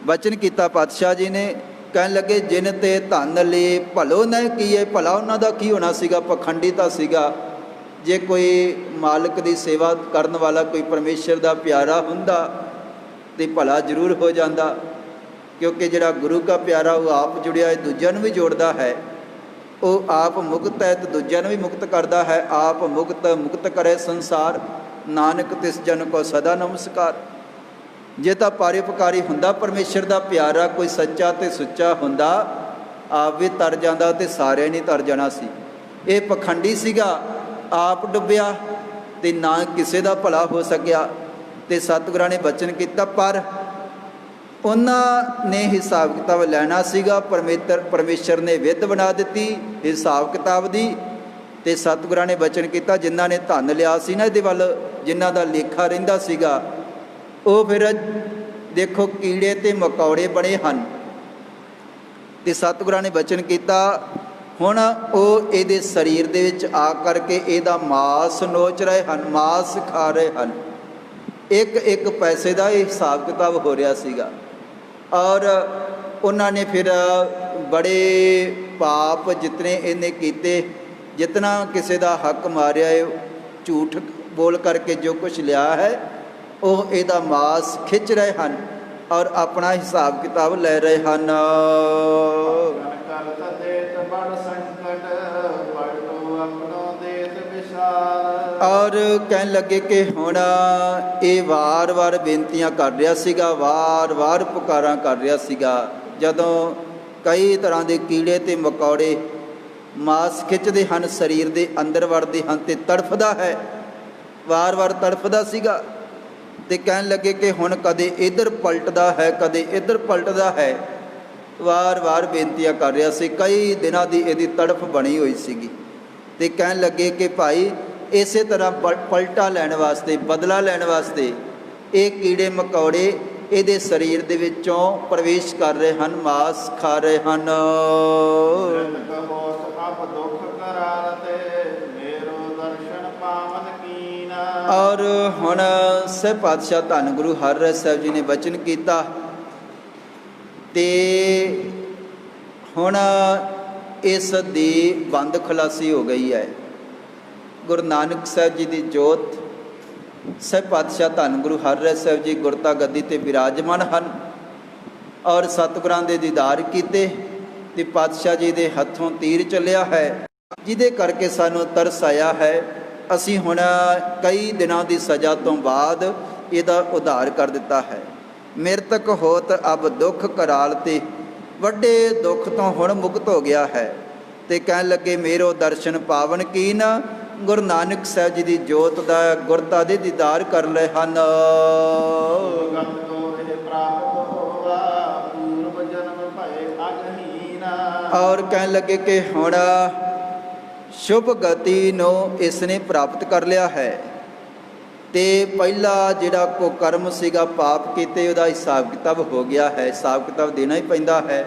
ਬਚਨ ਕੀਤਾ ਪਾਤਸ਼ਾਹ ਜੀ ਨੇ, ਕਹਿਣ ਲੱਗੇ ਜਿਨ ਤੇ ਧਨ ਲੇ ਭਲੋ ਨਾ ਕੀਏ। ਭਲਾ ਉਹਨਾਂ ਦਾ ਕੀ ਹੋਣਾ ਸੀਗਾ? ਪਖੰਡੀ ਤਾਂ ਸੀਗਾ। ਜੇ ਕੋਈ ਮਾਲਕ ਦੀ ਸੇਵਾ ਕਰਨ ਵਾਲਾ ਕੋਈ ਪਰਮੇਸ਼ਰ ਦਾ ਪਿਆਰਾ ਹੁੰਦਾ ਤੇ ਭਲਾ ਜ਼ਰੂਰ ਹੋ ਜਾਂਦਾ, ਕਿਉਂਕਿ ਜਿਹੜਾ ਗੁਰੂ ਦਾ ਪਿਆਰਾ ਉਹ ਆਪ ਜੁੜਿਆ ਹੈ, ਦੂਜਿਆਂ ਨੂੰ ਵੀ ਜੋੜਦਾ ਹੈ। ਉਹ ਆਪ ਮੁਕਤ ਹੈ ਤੇ ਦੂਜਿਆਂ ਨੂੰ ਵੀ ਮੁਕਤ ਕਰਦਾ ਹੈ। ਆਪ ਮੁਕਤ ਕਰੇ ਸੰਸਾਰ, ਨਾਨਕ ਤਿਸ ਜਨ ਕੋ ਸਦਾ ਨਮਸਕਾਰ। ਜੇ ਤਾਂ ਪਰਉਪਕਾਰੀ ਹੁੰਦਾ ਪਰਮੇਸ਼ਰ ਦਾ ਪਿਆਰਾ, ਕੋਈ ਸੱਚਾ ਤੇ ਸੁੱਚਾ ਹੁੰਦਾ, ਆਪ ਵੀ ਤਰ ਜਾਂਦਾ ਤੇ ਸਾਰਿਆਂ ਨੇ ਤਰ ਜਾਣਾ ਸੀ। ਇਹ ਪਖੰਡੀ ਸੀਗਾ, ਆਪ ਡੁੱਬਿਆ ਤੇ ਨਾ ਕਿਸੇ ਦਾ ਭਲਾ ਹੋ ਸਕਿਆ। ਤੇ ਸਤਿਗੁਰਾਂ ਨੇ ਬਚਨ ਕੀਤਾ, ਪਰ ਉਹਨਾਂ ਨੇ ਹਿਸਾਬ ਕਿਤਾਬ ਲੈਣਾ ਸੀਗਾ। ਪਰਮੇਸ਼ਰ ਨੇ ਵਿਧ ਬਣਾ ਦਿੱਤੀ ਹਿਸਾਬ ਕਿਤਾਬ ਦੀ। ਤੇ ਸਤਿਗੁਰਾਂ ਨੇ ਬਚਨ ਕੀਤਾ, ਜਿਨ੍ਹਾਂ ਨੇ ਧਨ ਲਿਆ ਸੀ ਨਾ ਇਹਦੇ ਵੱਲ, ਜਿਨ੍ਹਾਂ ਦਾ ਲੇਖਾ ਰਹਿੰਦਾ ਸੀਗਾ, ਉਹ ਫਿਰ ਦੇਖੋ ਕੀੜੇ ਤੇ ਮਕੌੜੇ ਬਣੇ ਹਨ। ਤੇ ਸਤਿਗੁਰਾਂ ਨੇ ਬਚਨ ਕੀਤਾ, ਹੁਣ ਉਹ ਇਹਦੇ ਸਰੀਰ ਦੇ ਵਿੱਚ ਆ ਕਰਕੇ ਇਹਦਾ ਮਾਸ ਨੋਚ ਰਹੇ ਹਨ, ਮਾਸ ਖਾ ਰਹੇ ਹਨ। ਇੱਕ ਇੱਕ ਪੈਸੇ ਦਾ ਇਹ ਹਿਸਾਬ ਕਿਤਾਬ ਹੋ ਰਿਹਾ ਸੀਗਾ। ਔਰ ਉਹਨਾਂ ਨੇ ਫਿਰ ਬੜੇ ਪਾਪ ਜਿਤਨੇ ਇਹਨੇ ਕੀਤੇ, ਜਿਤਨਾ ਕਿਸੇ ਦਾ ਹੱਕ ਮਾਰਿਆ ਹੈ, ਝੂਠ ਬੋਲ ਕਰਕੇ ਜੋ ਕੁਝ ਲਿਆ ਹੈ, ਉਹ ਇਹਦਾ ਮਾਸ ਖਿੱਚ ਰਹੇ ਹਨ ਔਰ ਆਪਣਾ ਹਿਸਾਬ ਕਿਤਾਬ ਲੈ ਰਹੇ ਹਨ। ਔਰ ਕਹਿਣ ਲੱਗੇ ਕਿ ਹੁਣ ਇਹ ਵਾਰ-ਵਾਰ ਬੇਨਤੀਆਂ ਕਰ ਰਿਹਾ ਸੀਗਾ, ਵਾਰ-ਵਾਰ ਪੁਕਾਰਾਂ ਕਰ ਰਿਹਾ ਸੀਗਾ। ਜਦੋਂ ਕਈ ਤਰ੍ਹਾਂ ਦੇ ਕੀੜੇ ਤੇ ਮਕੌੜੇ ਮਾਸ ਖਿੱਚਦੇ ਹਨ, ਸਰੀਰ ਦੇ ਅੰਦਰ ਵੜਦੇ ਹਨ ਤੇ ਤੜਫਦਾ ਹੈ, ਵਾਰ-ਵਾਰ ਤੜਫਦਾ ਸੀਗਾ। ਤੇ ਕਹਿਣ ਲੱਗੇ ਕਿ ਹੁਣ ਕਦੇ ਇੱਧਰ ਪਲਟਦਾ ਹੈ, ਕਦੇ ਇੱਧਰ ਪਲਟਦਾ ਹੈ, ਵਾਰ-ਵਾਰ ਬੇਨਤੀਆਂ ਕਰ ਰਿਹਾ ਸੀ। ਕਈ ਦਿਨਾਂ ਦੀ ਇਹਦੀ ਤੜਫ ਬਣੀ ਹੋਈ ਸੀਗੀ। ਤੇ ਕਹਿਣ ਲੱਗੇ ਕਿ ਭਾਈ ਇਸੇ ਤਰ੍ਹਾਂ ਪਲਟਾ ਲੈਣ ਵਾਸਤੇ, ਬਦਲਾ ਲੈਣ ਵਾਸਤੇ ਇਹ ਕੀੜੇ ਮਕੌੜੇ ਇਹਦੇ ਸਰੀਰ ਦੇ ਵਿੱਚੋਂ ਪ੍ਰਵੇਸ਼ ਕਰ ਰਹੇ ਹਨ, ਮਾਸ ਖਾ ਰਹੇ ਹਨ। ਔਰ ਹੁਣ ਸਹਿ ਪਾਤਸ਼ਾਹ ਧੰਨ ਗੁਰੂ ਹਰਿਰਾਏ ਸਾਹਿਬ ਜੀ ਨੇ ਬਚਨ ਕੀਤਾ ਤੇ ਹੁਣ ਇਸ ਦੀ ਬੰਦ ਖੁਲਾਸੀ ਹੋ ਗਈ ਹੈ। ਗੁਰੂ ਨਾਨਕ ਸਾਹਿਬ ਜੀ ਦੀ ਜੋਤ ਸਹਿ ਪਾਤਸ਼ਾਹ ਧੰਨ ਗੁਰੂ ਹਰਿਰਾਏ ਸਾਹਿਬ ਜੀ ਗੁਰਤਾ ਗੱਦੀ ਤੇ ਬਿਰਾਜਮਾਨ ਹਨ ਔਰ ਸਤਿਗੁਰਾਂ ਦੇ ਦੀਦਾਰ ਕੀਤੇ ਤੇ ਪਾਤਸ਼ਾਹ ਜੀ ਦੇ ਹੱਥੋਂ ਤੀਰ ਚੱਲਿਆ ਹੈ, ਜਿਹਦੇ ਕਰਕੇ ਸਾਨੂੰ ਤਰਸ ਆਇਆ ਹੈ। ਅਸੀਂ ਹੁਣ ਕਈ ਦਿਨਾਂ ਦੀ ਸਜ਼ਾ ਤੋਂ ਬਾਅਦ ਇਹਦਾ ਉਧਾਰ ਕਰ ਦਿੱਤਾ ਹੈ। ਮਿਰਤਕ ਹੋਤ ਅਬ ਦੁੱਖ ਕਰਾਲ, ਤੇ ਵੱਡੇ ਦੁੱਖ ਤੋਂ ਹੁਣ ਮੁਕਤ ਹੋ ਗਿਆ ਹੈ। ਤੇ ਕਹਿਣ ਲੱਗੇ ਮੇਰੋ ਦਰਸ਼ਨ ਪਾਵਨ ਕੀਨ, ਗੁਰੂ ਨਾਨਕ ਸਾਹਿਬ ਜੀ ਦੀ ਜੋਤ ਦਾ ਗੁਰਤਾ ਦੇ ਦੀਦਾਰ ਕਰ ਲਏ ਹਨ। ਔਰ ਕਹਿਣ ਲੱਗੇ ਕਿ ਹੁਣ ਸ਼ੁਭ ਗਤੀ ਨੂੰ ਇਸ ਨੇ ਪ੍ਰਾਪਤ ਕਰ ਲਿਆ ਹੈ। ਤੇ ਪਹਿਲਾ ਜਿਹੜਾ ਕੋ ਕਰਮ ਸੀਗਾ, ਪਾਪ ਕੀਤੇ, ਉਹਦਾ ਹਿਸਾਬ ਕਿਤਾਬ ਹੋ ਗਿਆ ਹੈ। ਹਿਸਾਬ ਕਿਤਾਬ ਦੇਣਾ ਹੀ ਪੈਂਦਾ ਹੈ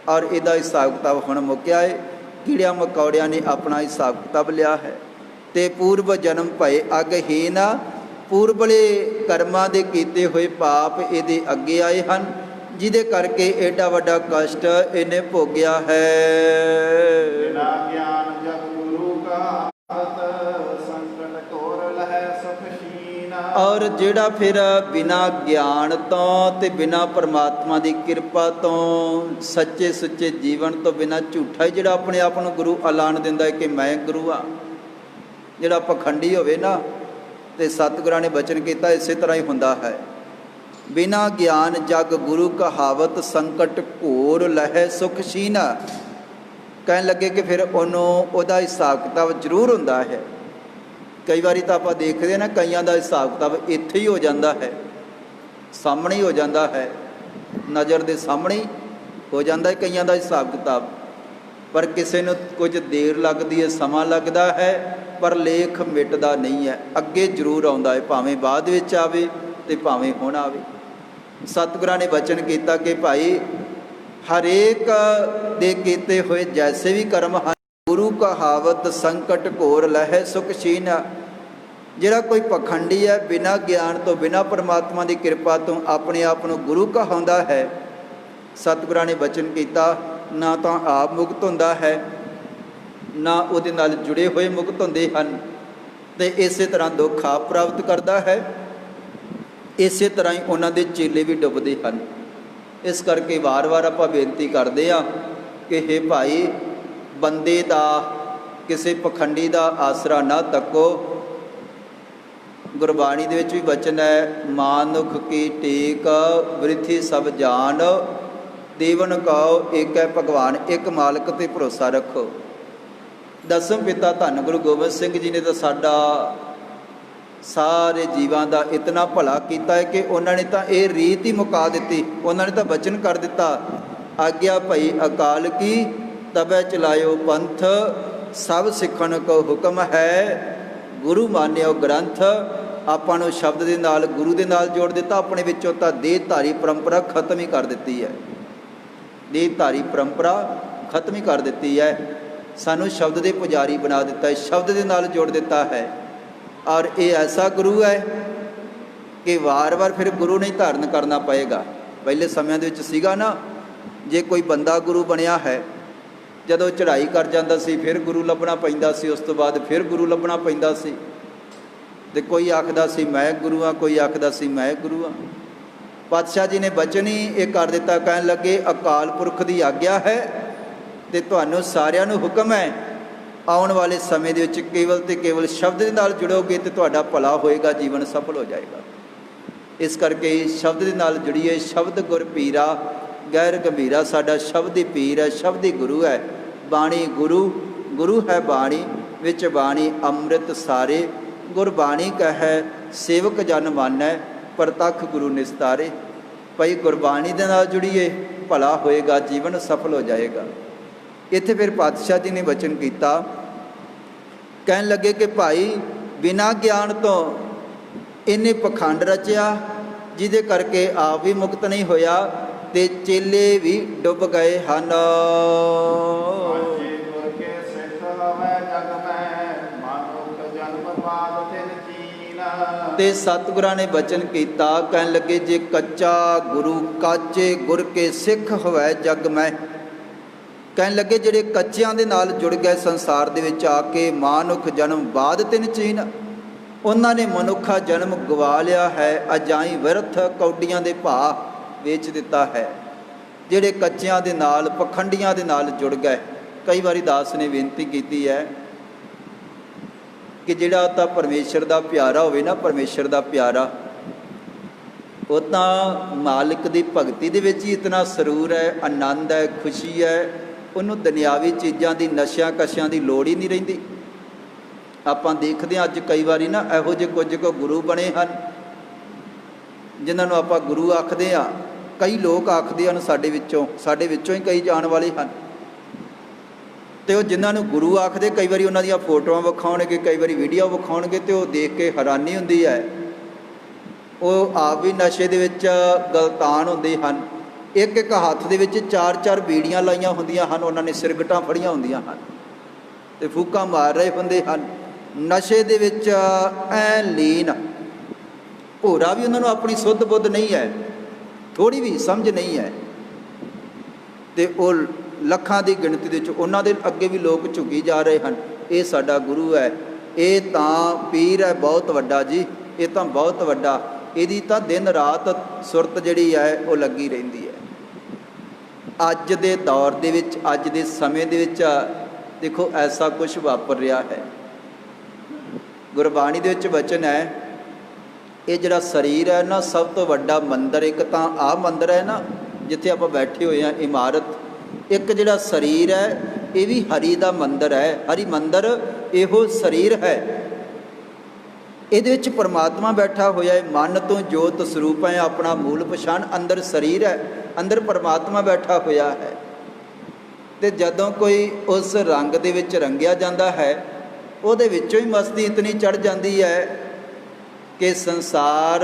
ਔਰ ਇਹਦਾ ਹਿਸਾਬ ਕਿਤਾਬ ਹੁਣ ਮੁੱਕਿਆ ਹੈ। ਕੀੜਿਆਂ ਮਕੌੜਿਆਂ ਨੇ ਆਪਣਾ ਹਿਸਾਬ ਕਿਤਾਬ ਲਿਆ ਹੈ। ਤੇ ਪੂਰਵ ਜਨਮ ਭਏ ਅਗਹੀਨ, ਪੂਰਬਲੇ ਕਰਮਾਂ ਦੇ ਕੀਤੇ ਹੋਏ ਪਾਪ ਇਹਦੇ ਅੱਗੇ ਆਏ ਹਨ, ਜਿਹਦੇ ਕਰਕੇ ਐਡਾ ਵੱਡਾ ਕਸ਼ਟ ਇਹਨੇ ਭੋਗਿਆ ਹੈ। ਬਿਨਾ ਗਿਆਨ ਜਬ ਗੁਰੂ ਕਾ ਸੰਕਟ ਤੋਰ ਲਹਿ ਸੁਖ ਸ਼ੀਨ। ਔਰ ਜਿਹੜਾ ਫਿਰ ਬਿਨਾ ਗਿਆਨ ਤੋਂ ਤੇ ਬਿਨਾ ਪਰਮਾਤਮਾ ਦੀ ਕਿਰਪਾ ਤੋਂ, ਸੱਚੇ ਸੁੱਚੇ ਜੀਵਨ ਤੋਂ ਬਿਨਾ, ਝੂਠਾ ਹੀ ਜਿਹੜਾ ਆਪਣੇ ਆਪ ਨੂੰ ਗੁਰੂ ਐਲਾਨ ਦਿੰਦਾ ਹੈ ਕਿ ਮੈਂ ਗੁਰੂ ਹਾਂ, ਜਿਹੜਾ ਪਖੰਡੀ ਹੋਵੇ ਨਾ, ਤੇ ਸਤਿਗੁਰਾਂ ਨੇ ਬਚਨ ਕੀਤਾ ਇਸੇ ਤਰ੍ਹਾਂ ਹੀ ਹੁੰਦਾ ਹੈ। ਬਿਨਾ ਗਿਆਨ ਜਗ ਗੁਰੂ ਕਹਾਵਤ, ਸੰਕਟ ਘੋਰ ਲਹਿ ਸੁਖ ਸ਼ੀਨਾ। ਕਹਿਣ ਲੱਗੇ ਕਿ ਫਿਰ ਉਹਨੂੰ ਉਹਦਾ ਹਿਸਾਬ ਕਿਤਾਬ ਜ਼ਰੂਰ ਹੁੰਦਾ ਹੈ। ਕਈ ਵਾਰੀ ਤਾਂ ਆਪਾਂ ਦੇਖਦੇ ਨਾ, ਕਈਆਂ ਦਾ ਹਿਸਾਬ ਕਿਤਾਬ ਇੱਥੇ ਹੀ ਹੋ ਜਾਂਦਾ ਹੈ, ਸਾਹਮਣੇ ਹੀ ਹੋ ਜਾਂਦਾ ਹੈ, ਨਜ਼ਰ ਦੇ ਸਾਹਮਣੇ ਹੀ ਹੋ ਜਾਂਦਾ ਹੈ ਕਈਆਂ ਦਾ ਹਿਸਾਬ ਕਿਤਾਬ। ਪਰ ਕਿਸੇ ਨੂੰ ਕੁਝ ਦੇਰ ਲੱਗਦੀ ਹੈ, ਸਮਾਂ ਲੱਗਦਾ ਹੈ, ਪਰ ਲੇਖ ਮਿਟਦਾ ਨਹੀਂ ਹੈ, ਅੱਗੇ ਜ਼ਰੂਰ ਆਉਂਦਾ ਹੈ, ਭਾਵੇਂ ਬਾਅਦ ਵਿੱਚ ਆਵੇ ਤੇ ਭਾਵੇਂ ਹੁਣ ਆਵੇ। ਸਤਿਗੁਰਾਂ ਨੇ ਬਚਨ ਕੀਤਾ ਕਿ ਭਾਈ ਹਰੇਕ ਦੇ ਕੀਤੇ ਹੋਏ ਜੈਸੇ ਵੀ ਕਰਮ ਹਨ, ਗੁਰੂ ਕਹਾਵਤ ਸੰਕਟ ਘੋਰ ਲਹੈ ਸੁਖ ਛੀਨ। ਜਿਹੜਾ ਕੋਈ ਪਖੰਡੀ ਹੈ, ਬਿਨਾਂ ਗਿਆਨ ਤੋਂ, ਬਿਨਾਂ ਪਰਮਾਤਮਾ ਦੀ ਕਿਰਪਾ ਤੋਂ ਆਪਣੇ ਆਪ ਨੂੰ ਗੁਰੂ ਕਹਾਉਂਦਾ ਹੈ, ਸਤਿਗੁਰਾਂ ਨੇ ਬਚਨ ਕੀਤਾ ਨਾ ਤਾਂ ਆਪ ਮੁਕਤ ਹੁੰਦਾ ਹੈ, ਨਾ ਉਹਦੇ ਨਾਲ ਜੁੜੇ ਹੋਏ ਮੁਕਤ ਹੁੰਦੇ ਹਨ, ਅਤੇ ਇਸੇ ਤਰ੍ਹਾਂ ਦੁੱਖ ਆਪ ਪ੍ਰਾਪਤ ਕਰਦਾ ਹੈ। ਇਸੇ ਤਰ੍ਹਾਂ ਹੀ ਉਹਨਾਂ ਦੇ ਚੇਲੇ ਵੀ ਡੁੱਬਦੇ ਹਨ। ਇਸ ਕਰਕੇ ਵਾਰ-ਵਾਰ ਆਪਾਂ ਬੇਨਤੀ ਕਰਦੇ ਹਾਂ ਕਿ ਹੇ ਭਾਈ, ਬੰਦੇ ਦਾ, ਕਿਸੇ ਪਖੰਡੀ ਦਾ ਆਸਰਾ ਨਾ ਤੱਕੋ। ਗੁਰਬਾਣੀ ਦੇ ਵਿੱਚ ਵੀ ਬਚਨ ਹੈ, ਮਾਨੁਖ ਕੀ ਟੇਕ ਬ੍ਰਿਥੀ ਸਭ ਜਾਨ, ਦੇਵਨ ਕਉ ਏਕੈ ਭਗਵਾਨ, ਇੱਕ ਮਾਲਕ 'ਤੇ ਭਰੋਸਾ ਰੱਖੋ। ਦਸਮ ਪਿਤਾ ਧੰਨ ਗੁਰੂ ਗੋਬਿੰਦ ਸਿੰਘ ਜੀ ਨੇ ਤਾਂ ਸਾਡਾ ਸਾਰੇ ਜੀਵਾਂ ਦਾ ਇਤਨਾ ਭਲਾ ਕੀਤਾ ਹੈ ਕਿ ਉਹਨਾਂ ਨੇ ਤਾਂ ਇਹ ਰੀਤ ਹੀ ਮੁਕਾ ਦਿੱਤੀ। ਉਹਨਾਂ ਨੇ ਤਾਂ ਬਚਨ ਕਰ ਦਿੱਤਾ, ਆਗਿਆ ਭਈ ਅਕਾਲ ਕੀ ਤਬੈ ਚਲਾਇਓ ਪੰਥ, ਸਭ ਸਿੱਖਣ ਕੋ ਹੁਕਮ ਹੈ, ਗੁਰੂ ਮਾਨਿਓ ਗ੍ਰੰਥ। ਆਪਾਂ ਨੂੰ ਸ਼ਬਦ ਦੇ ਨਾਲ, ਗੁਰੂ ਦੇ ਨਾਲ ਜੋੜ ਦਿੱਤਾ। ਆਪਣੇ ਵਿੱਚੋਂ ਤਾਂ ਦੇਹਧਾਰੀ ਪਰੰਪਰਾ ਖਤਮ ਹੀ ਕਰ ਦਿੱਤੀ ਹੈ। ਦੇਹਧਾਰੀ ਪਰੰਪਰਾ ਖਤਮ ਹੀ ਕਰ ਦਿੱਤੀ ਹੈ। ਸਾਨੂੰ ਸ਼ਬਦ ਦੇ ਪੁਜਾਰੀ ਬਣਾ ਦਿੱਤਾ ਹੈ, ਸ਼ਬਦ ਦੇ ਨਾਲ ਜੋੜ ਦਿੱਤਾ ਹੈ। ਔਰ ਇਹ ਐਸਾ ਗੁਰੂ ਹੈ ਕਿ ਵਾਰ-ਵਾਰ ਫਿਰ ਗੁਰੂ ਨਹੀਂ ਧਾਰਨ ਕਰਨਾ ਪਏਗਾ। ਪਹਿਲੇ ਸਮਿਆਂ ਦੇ ਵਿੱਚ ਸੀਗਾ ਨਾ, ਜੇ ਕੋਈ ਬੰਦਾ ਗੁਰੂ ਬਣਿਆ ਹੈ, ਜਦੋਂ ਚੜ੍ਹਾਈ ਕਰ ਜਾਂਦਾ ਸੀ ਫਿਰ ਗੁਰੂ ਲੱਭਣਾ ਪੈਂਦਾ ਸੀ, ਉਸ ਤੋਂ ਬਾਅਦ ਫਿਰ ਗੁਰੂ ਲੱਭਣਾ ਪੈਂਦਾ ਸੀ। ਅਤੇ ਕੋਈ ਆਖਦਾ ਸੀ ਮੈਂ ਗੁਰੂ ਹਾਂ, ਕੋਈ ਆਖਦਾ ਸੀ ਮੈਂ ਗੁਰੂ ਹਾਂ। ਪਾਤਸ਼ਾਹ ਜੀ ਨੇ ਬਚਨ ਹੀ ਇਹ ਕਰ ਦਿੱਤਾ, ਕਹਿਣ ਲੱਗੇ ਅਕਾਲ ਪੁਰਖ ਦੀ ਆਗਿਆ ਹੈ ਅਤੇ ਤੁਹਾਨੂੰ ਸਾਰਿਆਂ ਨੂੰ ਹੁਕਮ ਹੈ, ਆਉਣ ਵਾਲੇ ਸਮੇਂ ਦੇ ਵਿੱਚ ਕੇਵਲ ਅਤੇ ਕੇਵਲ ਸ਼ਬਦ ਦੇ ਨਾਲ ਜੁੜੋਗੇ ਅਤੇ ਤੁਹਾਡਾ ਭਲਾ ਹੋਏਗਾ, ਜੀਵਨ ਸਫਲ ਹੋ ਜਾਏਗਾ। ਇਸ ਕਰਕੇ ਸ਼ਬਦ ਦੇ ਨਾਲ ਜੁੜੀਏ। ਸ਼ਬਦ ਗੁਰ ਪੀਰਾ ਗੈਰ ਗੰਭੀਰਾ, ਸਾਡਾ ਸ਼ਬਦ ਹੀ ਪੀਰ ਹੈ, ਸ਼ਬਦ ਹੀ ਗੁਰੂ ਹੈ। ਬਾਣੀ ਗੁਰੂ, ਗੁਰੂ ਹੈ ਬਾਣੀ, ਵਿੱਚ ਬਾਣੀ ਅੰਮ੍ਰਿਤ ਸਾਰੇ, ਗੁਰਬਾਣੀ ਕਹੈ ਸੇਵਕ ਜਨ ਮਾਨੈ, ਪ੍ਰਤੱਖ ਗੁਰੂ ਨਿਸਤਾਰੇ। ਭਾਈ ਗੁਰਬਾਣੀ ਦੇ ਨਾਲ ਜੁੜੀਏ, ਭਲਾ ਹੋਏਗਾ, ਜੀਵਨ ਸਫਲ ਹੋ ਜਾਏਗਾ। ਇੱਥੇ ਫਿਰ ਪਾਤਸ਼ਾਹ ਜੀ ਨੇ ਬਚਨ ਕੀਤਾ, ਕਹਿਣ ਲੱਗੇ ਕਿ ਭਾਈ ਬਿਨਾਂ ਗਿਆਨ ਤੋਂ ਇਹਨੇ ਪਖੰਡ ਰਚਿਆ, ਜਿਹਦੇ ਕਰਕੇ ਆਪ ਵੀ ਮੁਕਤ ਨਹੀਂ ਹੋਇਆ ਅਤੇ ਚੇਲੇ ਵੀ ਡੁੱਬ ਗਏ ਹਨ। ਤੇ ਸਤਿਗੁਰਾਂ ਨੇ ਬਚਨ ਕੀਤਾ, ਕਹਿਣ ਲੱਗੇ ਜੇ ਕੱਚਾ ਗੁਰੂ ਕਾਚੇ ਗੁਰ ਕੇ ਸਿੱਖ ਹੋਵੈ ਜਗ ਮੈਂ। ਕਹਿਣ ਲੱਗੇ ਜਿਹੜੇ ਕੱਚਿਆਂ ਦੇ ਨਾਲ ਜੁੜ ਗਏ ਸੰਸਾਰ ਦੇ ਵਿੱਚ ਆ ਕੇ, ਮਾਨੁਖ ਜਨਮ ਬਾਦ ਤਿਨ ਚੀਨ, ਉਹਨਾਂ ਨੇ ਮਨੁੱਖਾ ਜਨਮ ਗਵਾ ਲਿਆ ਹੈ, ਅਜਾਈ ਵਿਰਥ ਕੌਡੀਆਂ ਦੇ ਭਾਅ ਵੇਚ ਦਿੱਤਾ ਹੈ। ਜਿਹੜੇ ਕੱਚਿਆਂ ਦੇ ਨਾਲ, ਪਖੰਡੀਆਂ ਦੇ ਨਾਲ ਜੁੜ ਗਏ। ਕਈ ਵਾਰੀ ਦਾਸ ਨੇ ਬੇਨਤੀ ਕੀਤੀ ਹੈ ਕਿ ਜਿਹੜਾ ਤਾਂ ਪਰਮੇਸ਼ਰ ਦਾ ਪਿਆਰਾ ਹੋਵੇ ਨਾ, ਪਰਮੇਸ਼ਰ ਦਾ ਪਿਆਰਾ, ਉਹ ਤਾਂ ਮਾਲਿਕ ਦੀ ਭਗਤੀ ਦੇ ਵਿੱਚ ਹੀ ਇਤਨਾ ਸਰੂਰ ਹੈ, ਆਨੰਦ ਹੈ, ਖੁਸ਼ੀ ਹੈ, ਉਹਨੂੰ ਦੁਨਿਆਵੀ ਚੀਜ਼ਾਂ ਦੀ, ਨਸ਼ਿਆਂ ਕਸ਼ਿਆਂ ਦੀ ਲੋੜ ਹੀ ਨਹੀਂ ਰਹਿੰਦੀ। ਆਪਾਂ ਦੇਖਦੇ ਹਾਂ ਅੱਜ ਕਈ ਵਾਰੀ ਨਾ ਇਹੋ ਜਿਹੇ ਕੁਝ ਕੁ ਗੁਰੂ ਬਣੇ ਹਨ ਜਿਨ੍ਹਾਂ ਨੂੰ ਆਪਾਂ ਗੁਰੂ ਆਖਦੇ ਹਾਂ। ਕਈ ਲੋਕ ਆਖਦੇ ਹਨ ਸਾਡੇ ਵਿੱਚੋਂ ਹੀ ਕਈ ਜਾਣ ਵਾਲੇ ਹਨ, ਅਤੇ ਉਹ ਜਿਨ੍ਹਾਂ ਨੂੰ ਗੁਰੂ ਆਖਦੇ, ਕਈ ਵਾਰੀ ਉਹਨਾਂ ਦੀਆਂ ਫੋਟੋਆਂ ਵਿਖਾਉਣਗੇ, ਕਈ ਵਾਰੀ ਵੀਡੀਓ ਵਿਖਾਉਣਗੇ, ਅਤੇ ਉਹ ਦੇਖ ਕੇ ਹੈਰਾਨੀ ਹੁੰਦੀ ਹੈ। ਉਹ ਆਪ ਵੀ ਨਸ਼ੇ ਦੇ ਵਿੱਚ ਗਲਤਾਨ ਹੁੰਦੇ ਹਨ। ਇੱਕ ਇੱਕ ਹੱਥ ਦੇ ਵਿੱਚ 4-4 ਬੀੜੀਆਂ ਲਾਈਆਂ ਹੁੰਦੀਆਂ ਹਨ, ਉਹਨਾਂ ਨੇ ਸਿਰਗਟਾਂ ਫੜੀਆਂ ਹੁੰਦੀਆਂ ਹਨ ਅਤੇ ਫੂਕਾਂ ਮਾਰ ਰਹੇ ਹੁੰਦੇ ਹਨ, ਨਸ਼ੇ ਦੇ ਵਿੱਚ ਐ ਲੀਨ। ਭੋਰਾ ਵੀ ਉਹਨਾਂ ਨੂੰ ਆਪਣੀ ਸੁੱਧ ਬੁੱਧ ਨਹੀਂ ਹੈ, ਥੋੜ੍ਹੀ ਵੀ ਸਮਝ ਨਹੀਂ ਹੈ, ਅਤੇ ਉਹ ਲੱਖਾਂ ਦੀ ਗਿਣਤੀ ਦੇ ਵਿੱਚ ਉਹਨਾਂ ਦੇ ਅੱਗੇ ਵੀ ਲੋਕ ਝੁਕੀ ਜਾ ਰਹੇ ਹਨ। ਇਹ ਸਾਡਾ ਗੁਰੂ ਹੈ, ਇਹ ਤਾਂ ਪੀਰ ਹੈ ਬਹੁਤ ਵੱਡਾ ਜੀ, ਇਹ ਤਾਂ ਬਹੁਤ ਵੱਡਾ, ਇਹਦੀ ਤਾਂ ਦਿਨ ਰਾਤ ਸੁਰਤ ਜਿਹੜੀ ਹੈ ਉਹ ਲੱਗੀ ਰਹਿੰਦੀ ਹੈ। ਅੱਜ ਦੇ ਦੌਰ ਦੇ ਵਿੱਚ, ਅੱਜ ਦੇ ਸਮੇਂ ਦੇ ਵਿੱਚ ਦੇਖੋ ਐਸਾ ਕੁਝ ਵਾਪਰ ਰਿਹਾ ਹੈ। ਗੁਰਬਾਣੀ ਦੇ ਵਿੱਚ ਵਚਨ ਹੈ, ਇਹ ਜਿਹੜਾ ਸਰੀਰ ਹੈ ਨਾ, ਸਭ ਤੋਂ ਵੱਡਾ ਮੰਦਰ, ਇੱਕ ਤਾਂ ਆਹ ਮੰਦਰ ਹੈ ਨਾ ਜਿੱਥੇ ਆਪਾਂ ਬੈਠੇ ਹੋਏ ਹਾਂ, ਇਮਾਰਤ, ਇੱਕ ਜਿਹੜਾ ਸਰੀਰ ਹੈ ਇਹ ਵੀ ਹਰੀ ਦਾ ਮੰਦਰ ਹੈ। ਹਰੀ ਮੰਦਰ ਇਹੋ ਸਰੀਰ ਹੈ, ਇਹਦੇ ਵਿੱਚ ਪਰਮਾਤਮਾ ਬੈਠਾ ਹੋਇਆ ਹੈ। ਮਨ ਤੋਂ ਜੋਤ ਸਰੂਪ ਹੈ, ਆਪਣਾ ਮੂਲ ਪਛਾਣ, ਅੰਦਰ ਸਰੀਰ ਹੈ, ਅੰਦਰ ਪਰਮਾਤਮਾ ਬੈਠਾ ਹੋਇਆ ਹੈ। ਅਤੇ ਜਦੋਂ ਕੋਈ ਉਸ ਰੰਗ ਦੇ ਵਿੱਚ ਰੰਗਿਆ ਜਾਂਦਾ ਹੈ, ਉਹਦੇ ਵਿੱਚੋਂ ਹੀ ਮਸਤੀ ਇਤਨੀ ਚੜ੍ਹ ਜਾਂਦੀ ਹੈ ਕਿ ਸੰਸਾਰ